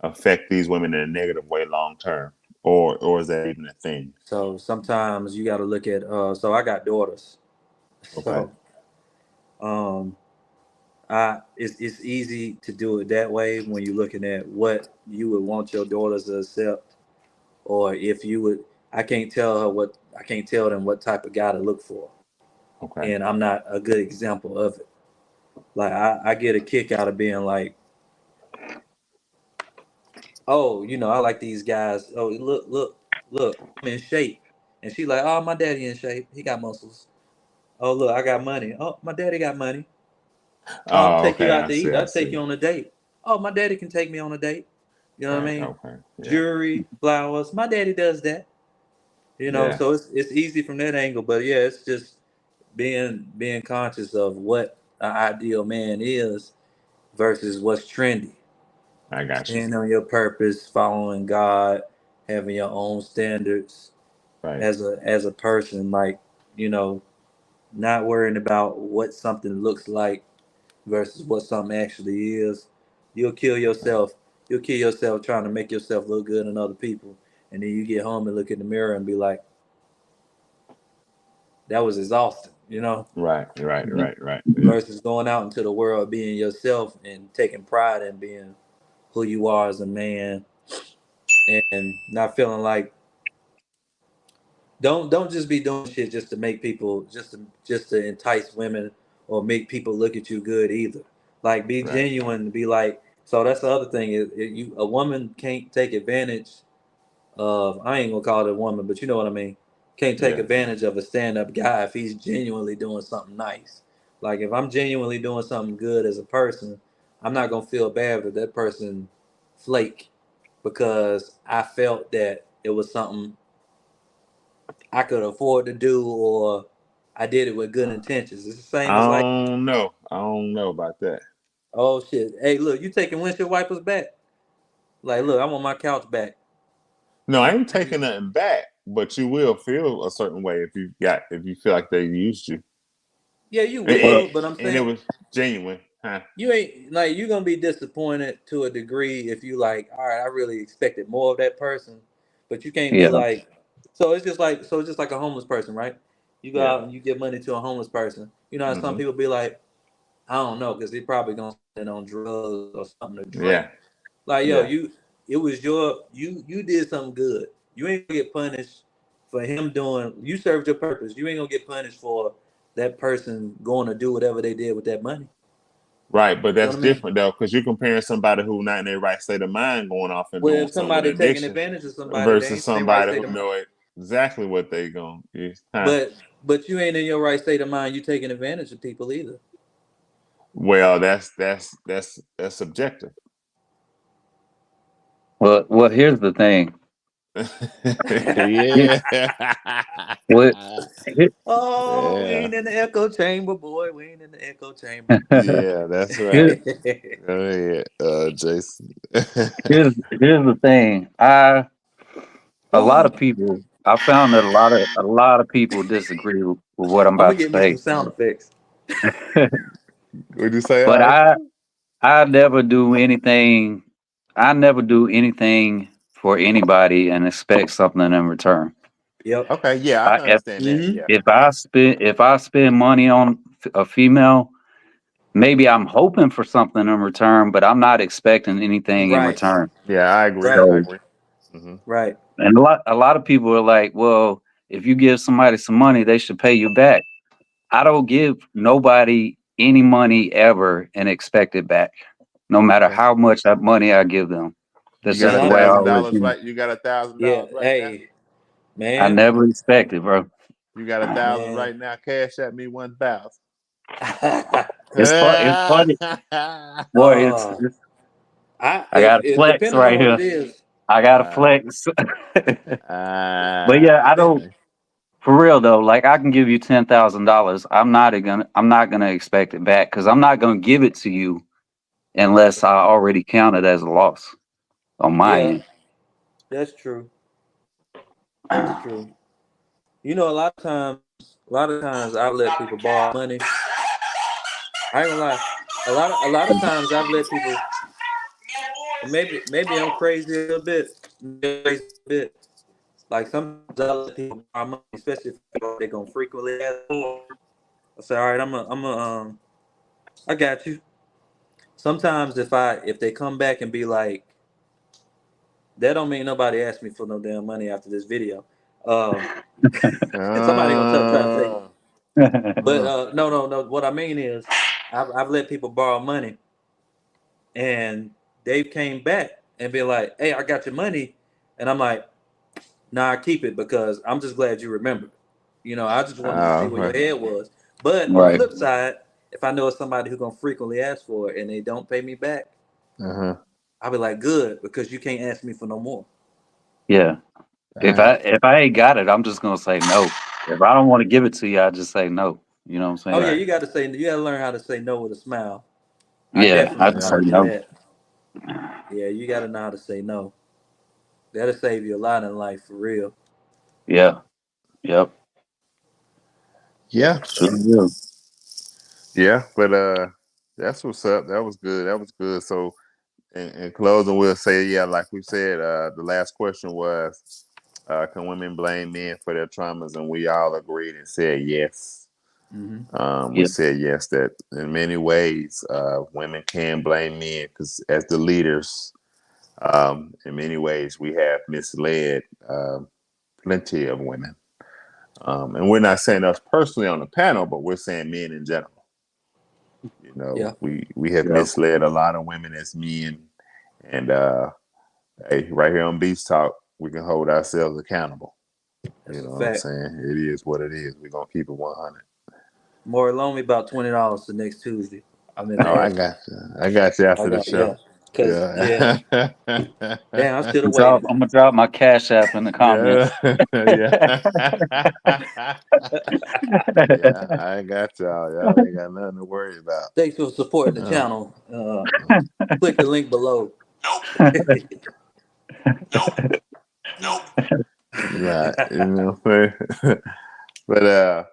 affect these women in a negative way long term, or is that even a thing? so sometimes you got to look at so I got daughters, Okay. so um it's easy to do it that way when you're looking at what you would want your daughters to accept, or if you would. I can't tell them what type of guy to look for, Okay. and I'm not a good example of it. Like I get a kick out of being like, oh, I like these guys. Oh, look, I'm in shape, and she like, oh, my daddy in shape. He got muscles. Oh, look, I got money. Oh, my daddy got money. Oh, I'm Oh, take you okay. out I to see. eat. I I'll take see. you on a date. Oh, my daddy can take me on a date. You know what I Right. mean? Okay. Yeah. Jewelry, flowers. My daddy does that. Yeah. So it's easy from that angle. But yeah, it's just being conscious of what an ideal man is versus what's trendy. I got you. Staying on your purpose, following God, having your own standards Right. as a person, like, you know, not worrying about what something looks like versus what something actually is. You'll kill Okay. yourself. You'll kill yourself trying to make yourself look good in other people. And then you get home and look in the mirror and be like, that was exhausting. Right. Right. Mhm. Right. Right. Yeah. Versus going out into the world being yourself and taking pride in being who you are as a man and not feeling like don't just be doing shit just to make people just to entice women or make people look at you good either. Like be Right. genuine, be like. So that's the other thing is you a woman can't take advantage of. I ain't gonna call it a woman, but you know what I mean. Can't take Yeah. advantage of a stand up guy if he's genuinely doing something nice. Like if I'm genuinely doing something good as a person, I'm not gonna feel bad if that person flake because I felt that it was something I could afford to do or I did it with good intentions. It's the same as I like, don't know. I don't know about that. oh shit, hey look, you taking windshield wipers back? Like, look, I want my couch back. No, I ain't taking nothing back, but you will feel a certain way if you feel like they used you. Yeah, you And, Well, will, but I'm and it saying was genuine, huh? you ain't like you gonna be disappointed to a degree if you like, all right, I really expected more of that person, but you can't be Yeah. like, so it's just like a homeless person, right? You go Yeah. out and you give money to a homeless person. You know how some Hmm. people be like, I don't know, because they probably gonna spend it on drugs or something to drink. Yeah. Like, yo, Yeah. it was you did something good. You ain't gonna get punished for him doing. You served your purpose. You ain't gonna get punished for that person going to do whatever they did with that money. Right, but You know that's what I mean? different though, because you're comparing somebody who not in their right state of mind going off and Well, doing if something with somebody taking addiction advantage of somebody, they versus ain't in their right somebody state who of mind. know exactly what they going to use. Huh? But you ain't in your right state of mind. You taking advantage of people either. Well, that's subjective. Well, here's the thing. Here- Yeah. What? here- Oh, we Yeah. ain't in the echo chamber, boy. We ain't in the echo chamber. Yeah, that's right. here- Go ahead, Jason. here's the thing. A lot of people. I found that a lot of people disagree with what I'm I'm gonna about to get me some say. sound effects. Would you say, But I? I never do anything. I never do anything for anybody and expect something in return. Yep. Okay, yeah, I I, can understand that. Mm-hmm. Yeah. if I spend money on a female, maybe I'm hoping for something in return, but I'm not expecting anything in Right. return. Yeah, I agree. Right. I So, agree. Hmm. Right. and a lot of people are like, well, if you give somebody some money, they should pay you back. I don't give nobody any money ever and expect it back, no matter Okay. how much that money I give them. You That's got And just a the way I thousand always dollars do. right? You got a thousand yeah, dollars right now? hey, I man, never expect it, bro. You got 1,000 man. right now? Cash at me 1,000. It's funny, boy. uh, I I got to if flex depending on right what here. it is, I got to uh, flex. But uh, yeah, I don't. For real though, like I can give you $10,000. I'm not gonna expect it back because I'm not gonna give it to you unless I already count it as a loss on my yeah, end. that's true. That's true. You know, a lot of times I've let people borrow money. I ain't gonna lie. A lot of times I've let people. Maybe I'm crazy a little bit. Maybe I'm crazy a bit. Like sometimes I let people borrow money, especially if they're gonna frequently ask for. I say, all right, I got you. Sometimes if they come back and be like, that don't mean nobody asked me for no damn money after this video. Um, and somebody gonna try to take it. uh, But uh, no. What I mean is, I've let people borrow money, and they came back and be like, "Hey, I got your money," and I'm like, "Nah, I keep it because I'm just glad you remembered. You know, I just wanted to see where your okay. head was." But on the Right. flip side, if I know it's somebody who's gonna frequently ask for it and they don't pay me back, Uh-huh. I'll be like, "Good," because you can't ask me for no more. Yeah. If Uh, I if I ain't got it, I'm just gonna say no. If I don't want to give it to you, I just say no. You know what I'm Oh saying? yeah, right. you gotta learn how to say no with a smile. I Yeah, I definitely know just how say to Yeah. do no. that. Yeah, you gotta know how to say no. That'll save you a lot in life for real. Yeah. Yep. Yeah. Sure will. Yeah. But that's what's up. That was good. That was good. So in closing, we'll say, yeah, like we said, the last question was, can women blame men for their traumas? And we all agreed and said yes. Hmm. We Yeah. said yes, that in many ways, women can blame men because as the leaders, in many ways, we have misled plenty of women. And we're not saying us personally on the panel, but we're saying men in general. You know, Yeah. we have Yep. misled a lot of women as men, and hey, right here on Beast Talk, we can hold ourselves accountable. That's You a know what I'm fact. saying? It is what it is. We're gonna keep it 100. More loan me about $20 for next Tuesday. I'm in Oh, the I app. got you. I got you I after the got yeah. show. Cause yeah, Yeah. damn, I should have I'm waited. gonna drop my Cash App in the Yeah. comments. Yeah. Yeah. I ain't got y'all. Y'all ain't got nothing to worry about. Thanks for supporting the Uh, channel. Click the link below. right. You know what I'm saying? But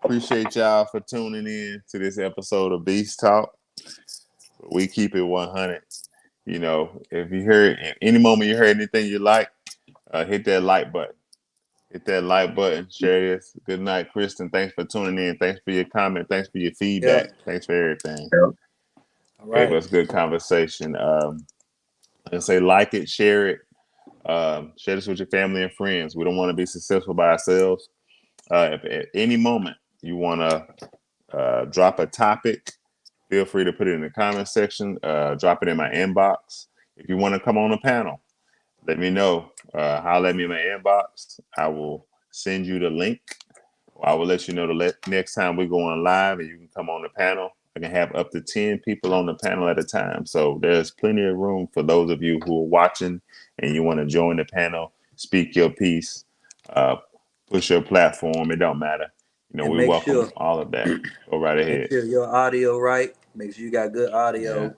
appreciate y'all for tuning in to this episode of Beast Talk. We keep it 100. You know, if you hear any moment you heard anything you like, hit that like button. Hit that like button. Share this. Good night, Kristen. Thanks for tuning in. Thanks for your comment. Thanks for your Yeah. feedback. Thanks for everything. All Gave right. us good conversation. And say like it, share it. Share this with your family and friends. We don't want to be successful by ourselves. If at any moment you want to drop a topic, feel free to put it in the comment section. Drop it in my inbox. If you want to come on a panel, let me know. Holler at me in my inbox. I will send you the link. I will let you know next time we go on live and you can come on the panel. I can have up to 10 people on the panel at a time. So there's plenty of room for those of you who are watching and you want to join the panel, speak your piece, uh, push your platform. It don't matter. You know, And we welcome all of that. Go right make ahead. sure your audio right. Make sure you got good Yeah. audio.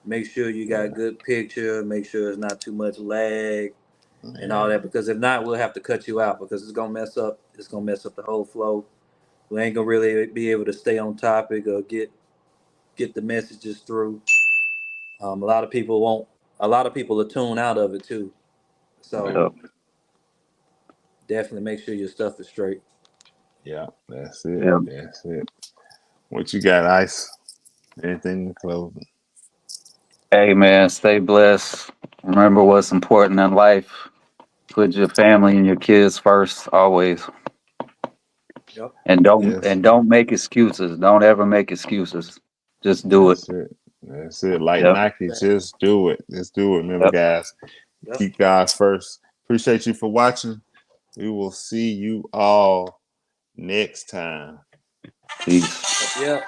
Make sure you got Yeah. good picture. Make sure it's not too much lag and all Yeah. that. Because if not, we'll have to cut you out because it's gonna mess up. It's gonna mess up the whole flow. We ain't gonna really be able to stay on topic or get the messages through. A lot of people won't. A lot of people will tune out of it too. Right. So definitely make sure your stuff is straight. Yeah. That's it. Yep. That's it. What you got, Ice? Anything in closing? Hey man, stay blessed. Remember what's important in life. Put your family and your kids first, always. Yep. Yes. And don't make excuses. Don't ever make excuses. Just do it. That's it. That's it. Like Yep. Nike, just do it. Just do it. Remember, Yep. guys, Yep. keep God first. Appreciate you for watching. We will see you all next time. Peace. Yep.